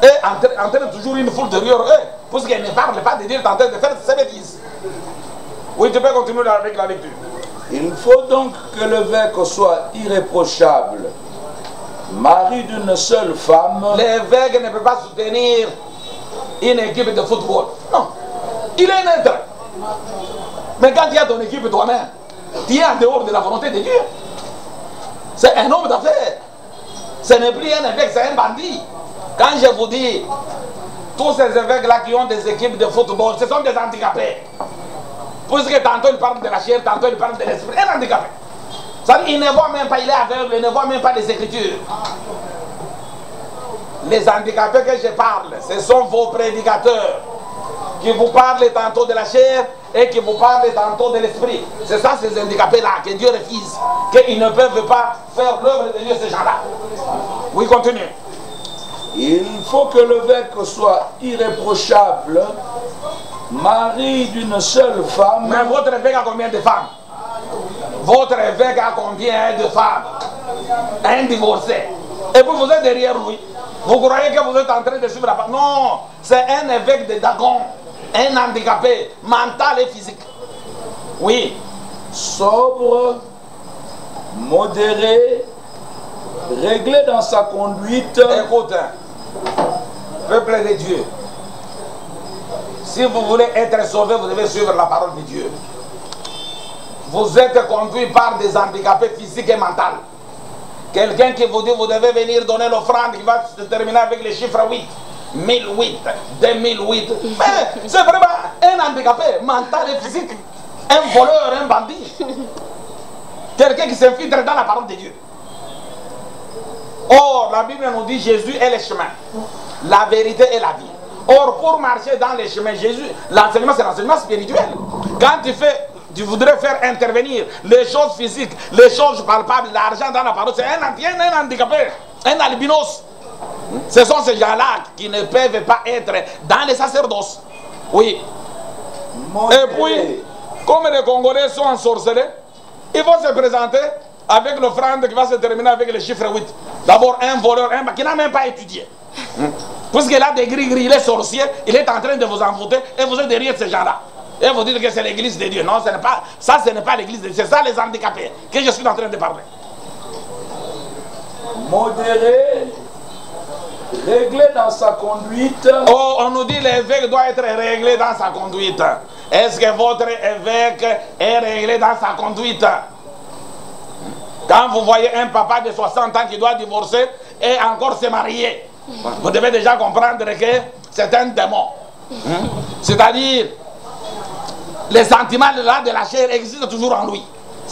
Et entraîne toujours une foule derrière eux. Parce qu'ils ne parlent pas de Dieu, en train de faire ces bêtises. Oui, tu peux continuer avec la lecture. Il faut donc que l'évêque soit irréprochable, mari d'une seule femme. L'évêque ne peut pas soutenir une équipe de football. Non. Il est neutre. Mais quand tu as ton équipe toi-même, tu es en dehors de la volonté de Dieu. C'est un homme d'affaires. Ce n'est plus un évêque, c'est un bandit. Quand je vous dis, tous ces évêques-là qui ont des équipes de football, ce sont des handicapés. Puisque tantôt ils parlent de la chair, tantôt ils parlent de l'esprit. Un handicapé. Il ne voit même pas, il est aveugle, il ne voit même pas les Écritures. Les handicapés que je parle, ce sont vos prédicateurs qui vous parlent tantôt de la chair et qui vous parlent tantôt de l'esprit. C'est ça ces handicapés-là que Dieu refuse, qu'ils ne peuvent pas faire l'œuvre de Dieu, ces gens-là. Oui, continue. Il faut que l'évêque soit irréprochable, mari d'une seule femme. Mais votre évêque a combien de femmes? Votre évêque a combien de femmes? Un divorcé. Et puis vous êtes derrière lui. Vous croyez que vous êtes en train de suivre la femme? Non, c'est un évêque de Dagon, un handicapé mental et physique. Oui. Sobre, modéré, réglé dans sa conduite. Écoute, peuple de Dieu, si vous voulez être sauvé, vous devez suivre la parole de Dieu. Vous êtes conduit par des handicapés physiques et mentaux. Quelqu'un qui vous dit vous devez venir donner l'offrande qui va se terminer avec les chiffres 8, 1008, 2008. Mais c'est vraiment un handicapé mental et physique. Un voleur, un bandit. Quelqu'un qui s'infiltre dans la parole de Dieu. Or, la Bible nous dit Jésus est le chemin, la vérité et la vie. Or, pour marcher dans les chemins, Jésus, l'enseignement, c'est l'enseignement spirituel. Quand tu voudrais faire intervenir les choses physiques, les choses palpables, l'argent dans la parole, c'est un handicapé, un albinos. Ce sont ces gens-là qui ne peuvent pas être dans les sacerdoces. Oui. Et puis, comme les Congolais sont ensorcelés, ils vont se présenter avec l'offrande qui va se terminer avec le chiffre 8. D'abord, un voleur, qui n'a même pas étudié. Puisqu'il a des gris-gris, il est sorcier, il est en train de vous envoûter et vous êtes derrière ces gens-là. Et vous dites que c'est l'église de Dieu. Non, ça ce n'est pas l'église de Dieu. C'est ça les handicapés que je suis en train de parler. Modéré, réglé dans sa conduite. Oh, on nous dit l'évêque doit être réglé dans sa conduite. Est-ce que votre évêque est réglé dans sa conduite? Quand vous voyez un papa de 60 ans qui doit divorcer et encore se marier, vous devez déjà comprendre que c'est un démon. C'est-à-dire, les sentiments là de la chair existent toujours en lui.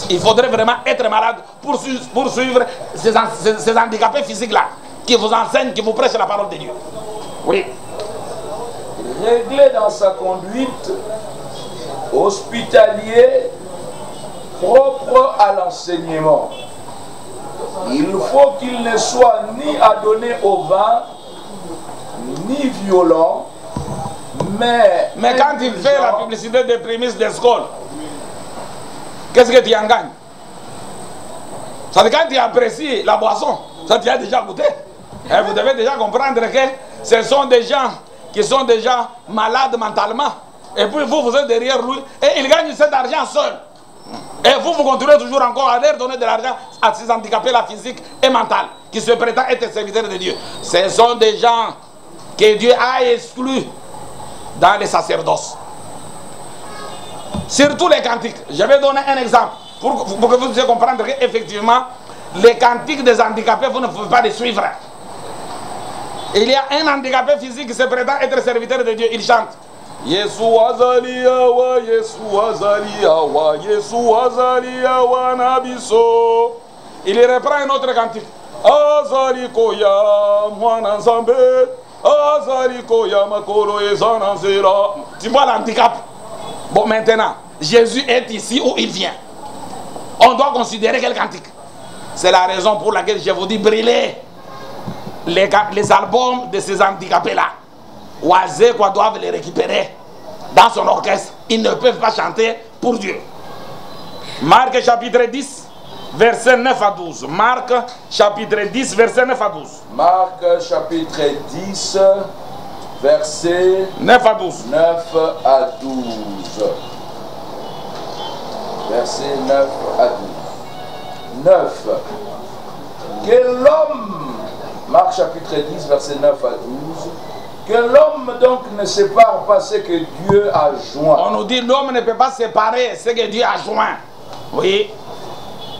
Il faudrait vraiment être malade pour suivre ces handicapés physiques-là, qui vous enseignent, qui vous prêchent la parole de Dieu. Oui. Réglé dans sa conduite, hospitalier, propre à l'enseignement. Il faut qu'il ne soit ni adonné au vin, ni violent, mais quand il fait la publicité des prémices d'école, qu'est-ce que tu en gagnes? Ça veut dire quand tu apprécies la boisson, ça tu as déjà goûté. Et vous devez déjà comprendre que ce sont des gens qui sont déjà malades mentalement. Et puis vous, vous êtes derrière lui et il gagne cet argent seul. Et vous, vous continuez toujours encore à leur donner de l'argent à ces handicapés-là physiques et mentaux qui se prétendent être serviteurs de Dieu. Ce sont des gens que Dieu a exclus dans les sacerdoces. Surtout les cantiques. Je vais donner un exemple pour que vous puissiez comprendre qu'effectivement, les cantiques des handicapés, vous ne pouvez pas les suivre. Il y a un handicapé physique qui se prétend être serviteur de Dieu. Il chante. Yesu azali awa, Yesu azali awa, Yesu azali awa nabiso. Il reprend un autre cantique. Azali koya mwana nzambe, azali koya makolo ezana nzela. Tu vois l'handicap? Bon, maintenant, Jésus est ici où il vient. On doit considérer quel cantique. C'est la raison pour laquelle je vous dis brûler les albums de ces handicapés-là. Oisé quoi doivent les récupérer dans son orchestre. Ils ne peuvent pas chanter pour Dieu. Marc chapitre 10, verset 9 à 12. Marc chapitre 10, verset 9 à 12. Marc chapitre 10, verset 9 à 12. 9 à 12. Verset 9 à 12. 9. Que l'homme, Marc chapitre 10, verset 9 à 12, que l'homme donc ne sépare pas ce que Dieu a joint. On nous dit l'homme ne peut pas séparer ce que Dieu a joint. Oui.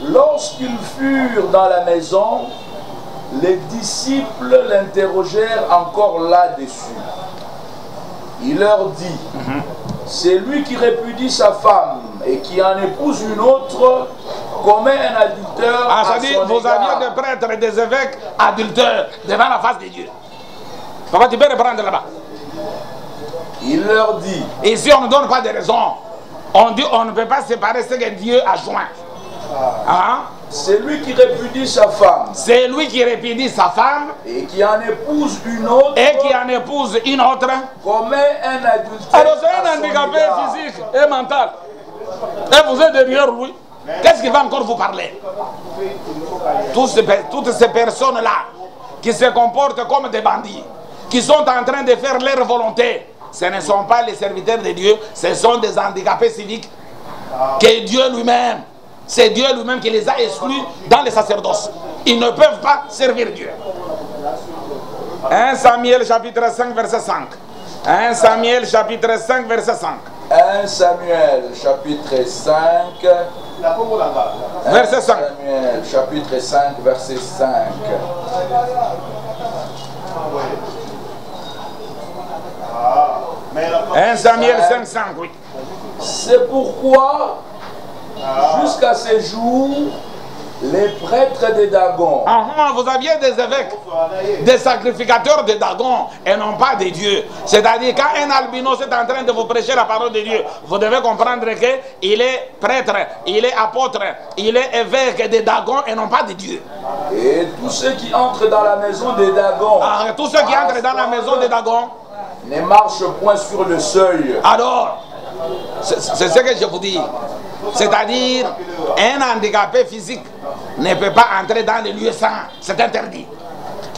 Lorsqu'ils furent dans la maison, les disciples l'interrogèrent encore là-dessus. Il leur dit, c'est lui qui répudie sa femme et qui en épouse une autre commet un adultère. Ah, ça dit, vous aviez des prêtres et des évêques adulteurs devant la face de Dieu. Papa, tu peux reprendre là-bas. Il leur dit. Ici, on ne donne pas de raison. On dit on ne peut pas séparer ce que Dieu a joint. Hein? C'est lui qui répudie sa femme. C'est lui qui répudie sa femme. Et qui en épouse une autre. Et qui en épouse une autre. Commet un adultère. Alors c'est un handicapé physique et mental. Et vous êtes derrière lui. Qu'est-ce qu'il va encore vous parler? Toutes ces personnes-là qui se comportent comme des bandits, qui sont en train de faire leur volonté, ce ne sont pas les serviteurs de Dieu, ce sont des handicapés civiques que Dieu lui-même, c'est Dieu lui-même qui les a exclus dans les sacerdoces. Ils ne peuvent pas servir Dieu. 1 Samuel chapitre 5 verset 5. 1 Samuel chapitre 5 verset 5. 1 Samuel chapitre 5 verset 5. 1 Samuel chapitre 5 verset 5. 1 Samuel 5, 5, oui. C'est pourquoi, jusqu'à ce jour, les prêtres de Dagon. Vous aviez des évêques, des sacrificateurs de Dagon et non pas de Dieu. C'est-à-dire, quand un albinos est en train de vous prêcher la parole de Dieu, vous devez comprendre qu'il est prêtre, il est apôtre, il est évêque de Dagon et non pas de Dieu. Et tous ceux qui entrent dans la maison de Dagon. Tous ceux qui entrent dans la maison de Dagon ne marchent point sur le seuil. Alors, c'est ce que je vous dis. C'est-à-dire, un handicapé physique ne peut pas entrer dans les lieux saints. C'est interdit.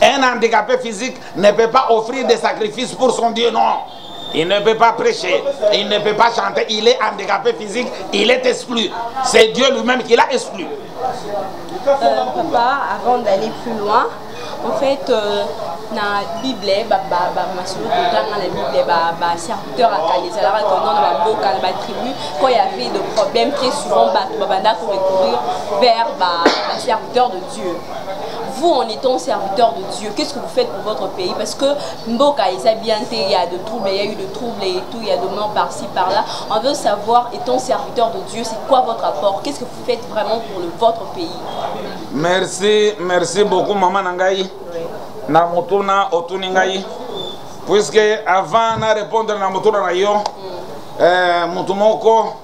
Un handicapé physique ne peut pas offrir des sacrifices pour son Dieu, non. Il ne peut pas prêcher, il ne peut pas chanter. Il est handicapé physique, il est exclu. C'est Dieu lui-même qui l'a exclu. Papa, avant d'aller plus loin, en fait, dans la Bible, serviteur à Kalezala, quand il y avait des problèmes, très souvent, pour recourir vers les serviteurs de Dieu. Vous, en étant serviteur de Dieu, qu'est-ce que vous faites pour votre pays? Parce que Mboka, il y a de troubles, il y a eu de troubles et tout, il y a de morts par-ci, par-là. On veut savoir, étant serviteur de Dieu, c'est quoi votre apport? Qu'est-ce que vous faites vraiment pour votre pays? Merci beaucoup, Maman Nangaï. Na mutuna otuni ngai. Puisque avant de répondre na mutuna na yo, mutumoko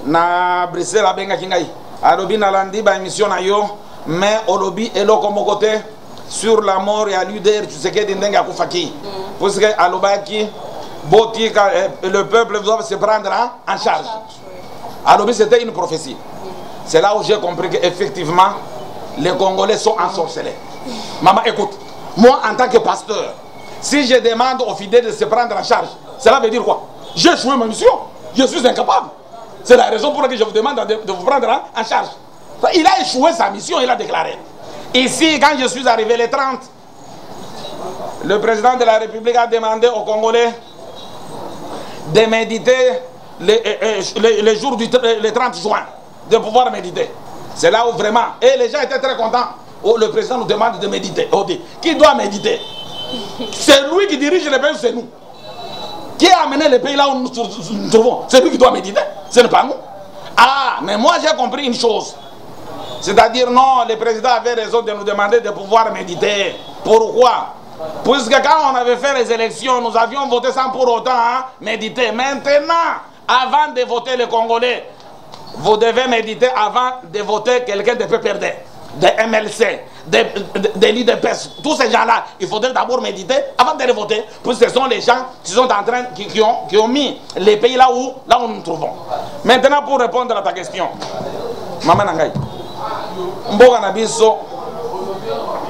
na Bruxelles abenga kingai. Alobi na landi ba émission na yo. Mais olobi eloko mokote sur la mort et à l'UDR tu sais que dindenga kufaki parce que alobaki boti le peuple doit se prendre en charge. Alobi c'était une prophétie. C'est là où j'ai compris qu'effectivement les Congolais sont ensorcelés. Maman, écoute, moi en tant que pasteur, si je demande aux fidèles de se prendre en charge, cela veut dire quoi? J'ai échoué ma mission, je suis incapable. C'est la raison pour laquelle je vous demande de vous prendre en charge. Il a échoué sa mission, il a déclaré. Ici, quand je suis arrivé le 30, le président de la République a demandé aux Congolais de méditer le jour du 30 juin, de pouvoir méditer. C'est là où vraiment, et les gens étaient très contents. Oh, le président nous demande de méditer. Oh, qui doit méditer? C'est lui qui dirige le pays, c'est nous. Qui a amené le pays là où nous nous trouvons? C'est lui qui doit méditer, ce n'est pas nous. Ah, mais moi j'ai compris une chose. C'est-à-dire, non, le président avait raison de nous demander de pouvoir méditer. Pourquoi? Puisque quand on avait fait les élections, nous avions voté sans pour autant méditer. Maintenant, avant de voter les Congolais, vous devez méditer avant de voter quelqu'un de PPRD, de MLC, de l'IDPS. Tous ces gens-là, il faudrait d'abord méditer avant de les voter, puisque ce sont les gens qui sont en train, qui ont mis les pays là où nous nous trouvons. Maintenant, pour répondre à ta question, Maman Nangaï, Mboga Nabiso,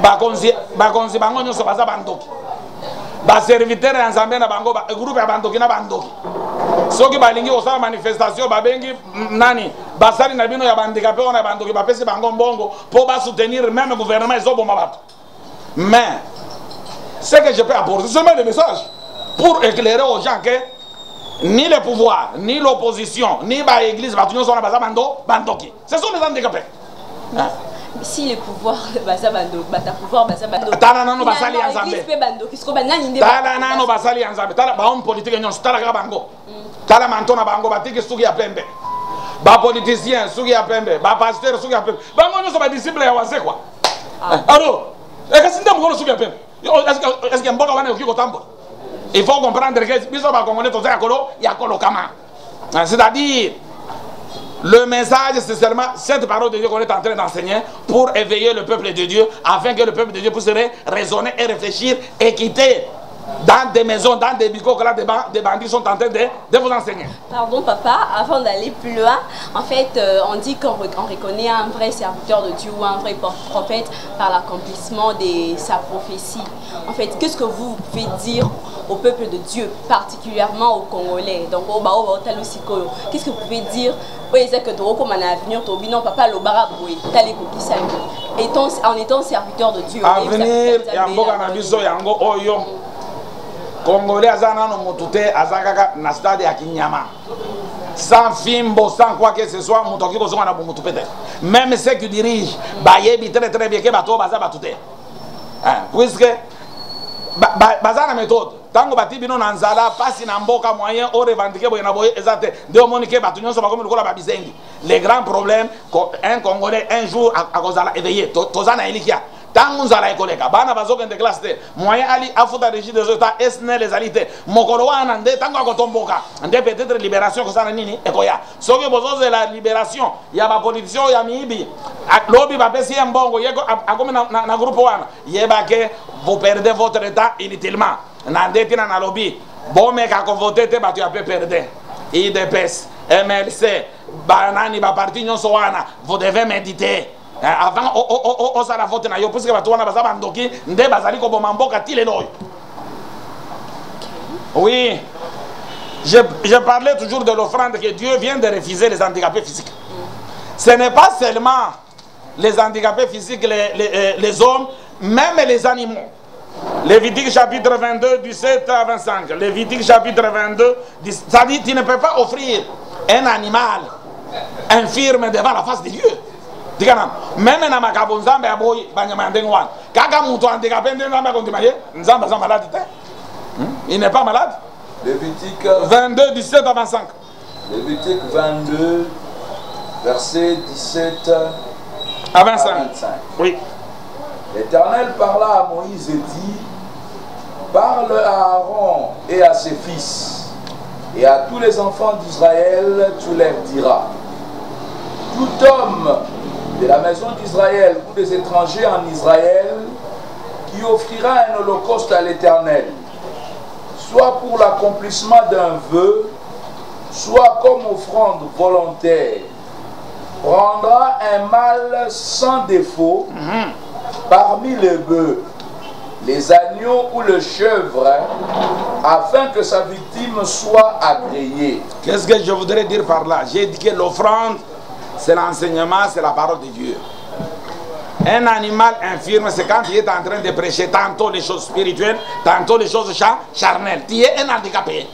bakonzi bango nyonso baza bandoki ba serviteur ya nzambe na bango groupe ya bandoki na bandoki soki balingi osala manifestation babengi nani basali na bino ya bandika pe ona bandoki bapesi bango mbongo pour ba soutenir même gouvernement ezoboma bato. Mais ce que je peux apporter, c'est seulement des messages pour éclairer aux gens que ni le pouvoir, ni l'opposition, ni ba église batu nyonso na baza bandoki. Ce sont les handicapés. Hein? Si le pouvoir baza bando bata pouvoir baza bando tala nano basali ya nzambe tala nano basali ya nzambe tala ba homme politique nyonso tala ka bango tala mantona bango batiki suki ya pembe ba politicien suki ya pembe ba pasteur suki ya pembe bango nyonso ba disciple ya wase quoi. Alors ekasinde mukolo suki ya pembe est-ce que mboka wana yoki kotambo? Il faut comprendre que biso ba congolais toza ya kolo kama, c'est-à-dire le message, c'est seulement cette parole de Dieu qu'on est en train d'enseigner pour éveiller le peuple de Dieu, afin que le peuple de Dieu puisse raisonner et réfléchir et quitter dans des maisons, dans des bicots que là des bandits sont en train de vous enseigner. Pardon papa, avant d'aller plus loin, en fait on dit qu'on reconnaît un vrai serviteur de Dieu ou un vrai prophète par l'accomplissement de sa prophétie. En fait, qu'est-ce que vous pouvez dire au peuple de Dieu, particulièrement aux Congolais? Donc qu'est-ce que vous pouvez dire? Oui, c'est que comme un avenir, non papa le baraboué, en étant serviteur de Dieu. Avenir, yamboka na biso yango oyo. Congolais azana no motute azakaka na stade ya Kinyama. Sans fimbo, sans quoi que ce soit, motoki kozonga na bomutu peut-être. Même ceux qui dirigent, bayebi très bien que bato baza batute. Puisque bazana méthode. Tango bati bino na nzala pasi na mboka moyen o revendiquer boye na boye ezate de monique batu nyonso bakomi lokola babizengi. Les grands problèmes, un Congolais un jour a kozala éveillé tozana elikia tango nzala ekoleka bana bazokende classe te moyen ali afuta régime des états esne les alités mokolo wana nde tango akotomboka nde peut-être libération kosana nini ekoya soki bozoze la libération ya ba politiciens ya miibi lobi bapesi mbongo yeko akomi na groupe wana yebake vous perdez votre temps inutilement. Nandeti na lobby bome ka voter te batu ya PPRD IDPS MLC banani ba parti nyonso wana vous devez méditer avant o sala vote na yo puisque batu wana baza bandoki nde bazali ko boma mboka tilelo. Oui, je parlais toujours de l'offrande que Dieu vient de refuser les handicapés physiques. Ce n'est pas seulement les handicapés physiques, les hommes, même les animaux. Lévitique chapitre 22, du 7 à 25. Lévitique chapitre 22, ça dit tu ne peux pas offrir un animal infirme devant la face de Dieu. Même dans ma cabonzambe à boy, banyamandengwan. Kaka muto handicapé ndengamba kondimaye, nzamba za malade. Il n'est pas malade. Lévitique 22, 17 à 25. Lévitique 22, verset 17 à 25. Oui. L'Éternel parla à Moïse et dit: parle à Aaron et à ses fils, et à tous les enfants d'Israël, tu leur diras: tout homme de la maison d'Israël ou des étrangers en Israël qui offrira un holocauste à l'Éternel, soit pour l'accomplissement d'un vœu, soit comme offrande volontaire, prendra un mâle sans défaut parmi les bœufs, les agneaux ou le chèvre, afin que sa victime soit agréée. Qu'est-ce que je voudrais dire par là? J'ai dit que l'offrande, c'est l'enseignement, c'est la parole de Dieu. Un animal infirme, c'est quand il est en train de prêcher tantôt les choses spirituelles, tantôt les choses charnelles. Tu es un handicapé.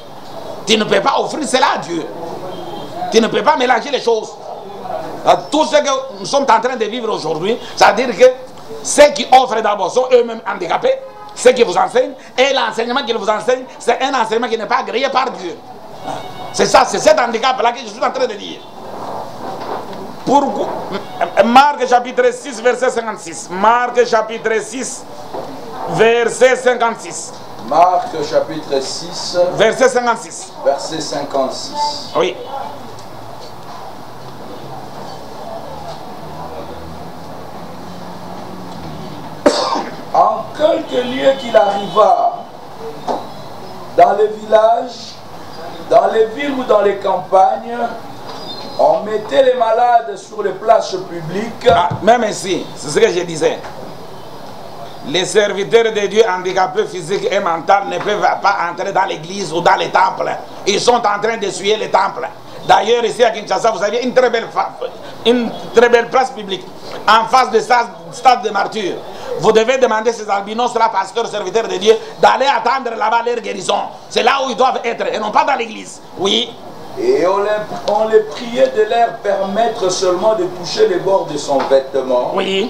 Tu ne peux pas offrir cela à Dieu. Tu ne peux pas mélanger les choses. Tout ce que nous sommes en train de vivre aujourd'hui, c'est-à-dire que ceux qui offrent d'abord sont eux-mêmes handicapés, ceux qui vous enseignent, et l'enseignement qu'ils vous enseignent, c'est un enseignement qui n'est pas agréé par Dieu. C'est ça, c'est cet handicap-là que je suis en train de dire. Pourquoi? Marc chapitre 6, verset 56. Marc chapitre 6, verset 56. Marc chapitre 6, verset 56. Verset 56. Oui. En quelque lieu qu'il arriva, dans les villages, dans les villes ou dans les campagnes, on mettait les malades sur les places publiques. Ah, même ici, c'est ce que je disais. Les serviteurs de Dieu handicapés physiques et mentaux ne peuvent pas entrer dans l'église ou dans les temples. Ils sont en train d'essuyer les temples. D'ailleurs, ici à Kinshasa, vous avez une très belle place publique en face du stade de martyrs. Vous devez demander ces albinos, là, pasteurs, serviteurs de Dieu, d'aller attendre là-bas leur guérison. C'est là où ils doivent être et non pas dans l'église. Oui. Et on les priait de leur permettre seulement de toucher les bords de son vêtement. Oui.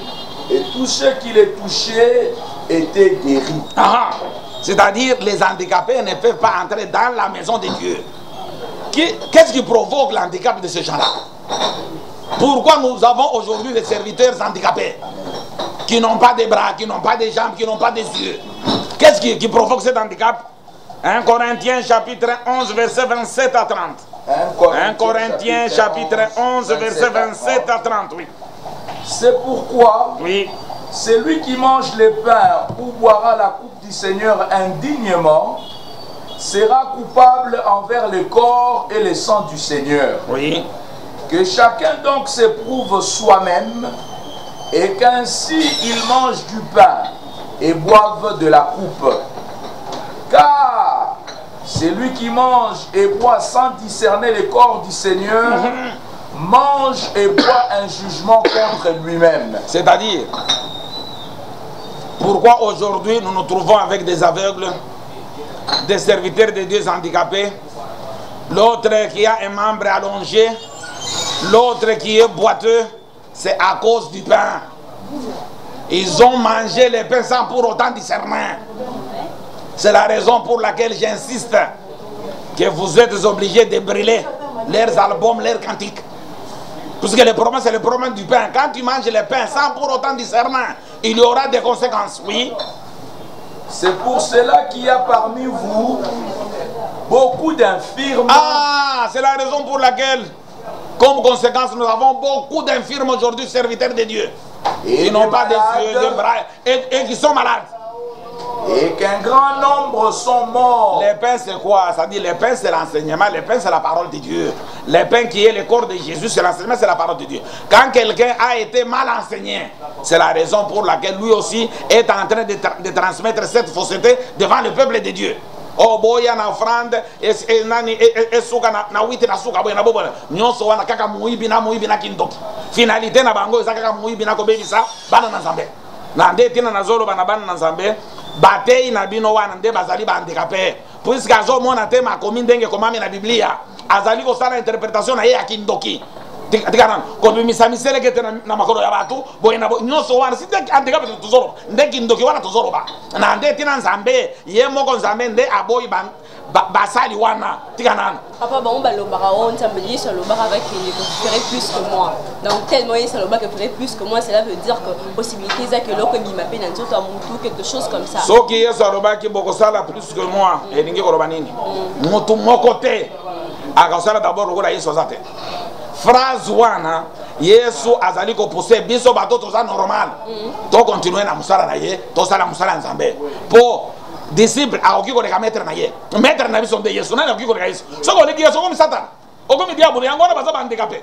Et tous ceux qui les touchaient étaient guéris. C'est-à-dire les handicapés ne peuvent pas entrer dans la maison de Dieu. Qu'est-ce qui provoque l'handicap de ces gens-là? Pourquoi nous avons aujourd'hui des serviteurs handicapés qui n'ont pas de bras, qui n'ont pas de jambes, qui n'ont pas des yeux? Qu'est-ce qui provoque cet handicap? 1 Corinthiens chapitre 11 verset 27 à 30. 1 Corinthiens chapitre 11 verset 27 à 30, oui. C'est pourquoi oui. Celui qui mange le pain ou boira la coupe du Seigneur indignement sera coupable envers le corps et le sang du Seigneur. Oui. Que chacun donc s'éprouve soi-même et qu'ainsi il mange du pain et boive de la coupe. Car celui qui mange et boit sans discerner le corps du Seigneur mange et boit un jugement contre lui-même. C'est-à-dire, pourquoi aujourd'hui nous nous trouvons avec des aveugles, des serviteurs de Dieu handicapés, l'autre qui a un membre allongé, l'autre qui est boiteux, c'est à cause du pain. Ils ont mangé le pain sans pour autant discernement. C'est la raison pour laquelle j'insiste que vous êtes obligés de brûler leurs albums, leurs cantiques. Parce que le problème, c'est le problème du pain. Quand tu manges le pain sans pour autant discernement, il y aura des conséquences, oui. C'est pour cela qu'il y a parmi vous beaucoup d'infirmes. Ah, c'est la raison pour laquelle, comme conséquence, nous avons beaucoup d'infirmes aujourd'hui, serviteurs de Dieu. Ils n'ont pas des yeux, des bras, et qui sont malades. Et qu'un grand nombre sont morts. Le pain, c'est quoi? Ça dit, le pain, c'est l'enseignement, le pain, c'est la parole de Dieu. Le pain qui est le corps de Jésus, c'est l'enseignement, c'est la parole de Dieu. Quand quelqu'un a été mal enseigné, c'est la raison pour laquelle lui aussi est en train de transmettre cette fausseté devant le peuple de Dieu. Oh boya na offrande suka na witi na suka boya na bobo nyonso wana kaka muibi na kindoki. Finalité na bango eza kaka muibi na kobebisa bana na Nzambe. Na nde tina na zolo bana na Nzambe batei na bino wana nde bazali ba handicapé. Puisque azo mona te makomi ndenge komami na Biblia azali ko sala interprétation na ye ya kindoki. Tikana ko bimisa misele kete na makolo ya batu boya na nyonso wana site handicapé tuzoro nde kindoki wana tuzoro ba. Na nde tina Nzambe ye moko Nzambe nde aboyi basali wana tikana. Papa bon balobara on Nzambe dit sur le bar avec il ferait plus que moi. Donc tellement il sur le bar que ferait plus que moi, cela veut dire que possibilité ça que l'autre qui m'appelle dans tout mutu quelque chose comme ça. So qui est sur le bar qui boko sala plus que moi et ningi ko robanini. Mutu mokote akasala d'abord lokola yeso zate. Phrase wana Yesu azali ko pousser biso bato toza normal. To continuer na musala na ye, to sala musala Nzambe. Po disciple aoki ko reka maître na ye. Maître na biso de Yesu na aoki ko reka Yesu. So ko leki Yesu comme Satan. okomi dia buri yango na baza ba handicapé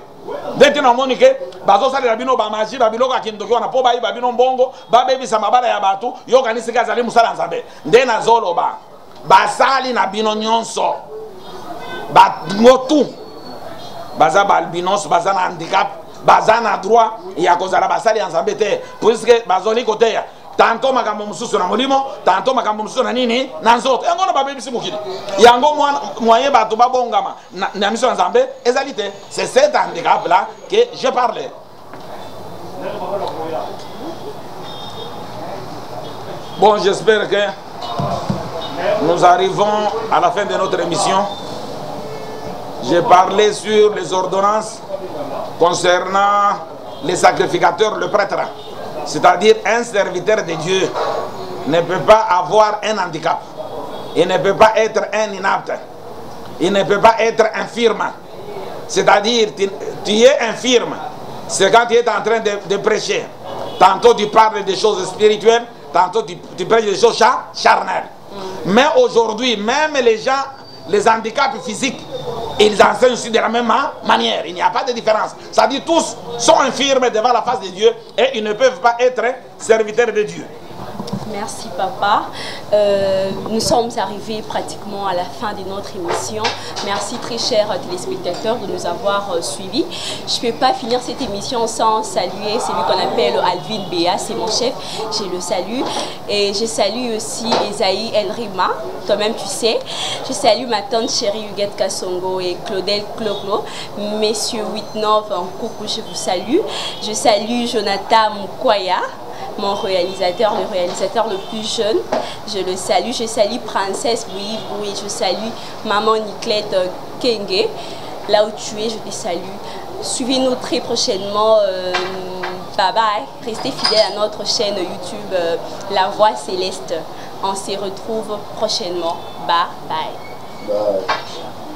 ndeti na moni ke bazo sala bino ba magie ba biloko akindoki wana po bayi ba bino mbongo ba bebisa mabala ya batu yo kanisi kazali musala nzambe nde na zolo ba basali na bino nyonso ba ngotu baza ba albinos baza na handicap baza na droit ya kozala basali ya nzambe te puisque bazoli koteya tanto makambo mususu na molimo tanto makambo mususu na nini na nzoto yango na babebisi mokili yango moyen bato babongama na miso ya nzambe ezali te. C'est cet handicap là que je parlais. Bon, j'espère que nous arrivons à la fin de notre émission. J'ai parlé sur les ordonnances concernant les sacrificateurs, le prêtre. C'est-à-dire un serviteur de Dieu ne peut pas avoir un handicap. Il ne peut pas être un inapte. Il ne peut pas être infirme. C'est-à-dire tu es infirme. C'est quand tu es en train de prêcher. Tantôt tu parles des choses spirituelles, tantôt tu prêches des choses charnelles. Mais aujourd'hui, même les gens, les handicaps physiques, ils enseignent aussi de la même manière. Il n'y a pas de différence. C'est-à-dire tous sont infirmes devant la face de Dieu et ils ne peuvent pas être serviteurs de Dieu. Merci papa. Nous sommes arrivés pratiquement à la fin de notre émission. Merci très chers téléspectateurs de nous avoir suivis. Je ne peux pas finir cette émission sans saluer celui qu'on appelle Alvin Béa, c'est mon chef. Je le salue. Et je salue aussi Esaïe Elrima, toi-même tu sais. Je salue ma tante chérie Huguette Kassongo et Claudel Cloclo. Messieurs Whitnov, coucou, je vous salue. Je salue Jonathan Moukwaya, mon réalisateur, le réalisateur le plus jeune. Je le salue. Je salue Princesse Boui Boui. Je salue Maman Niclette Kenge. Là où tu es, je te salue. Suivez-nous très prochainement. Bye bye. Restez fidèles à notre chaîne YouTube La Voix Céleste. On se retrouve prochainement. Bye bye. Bye.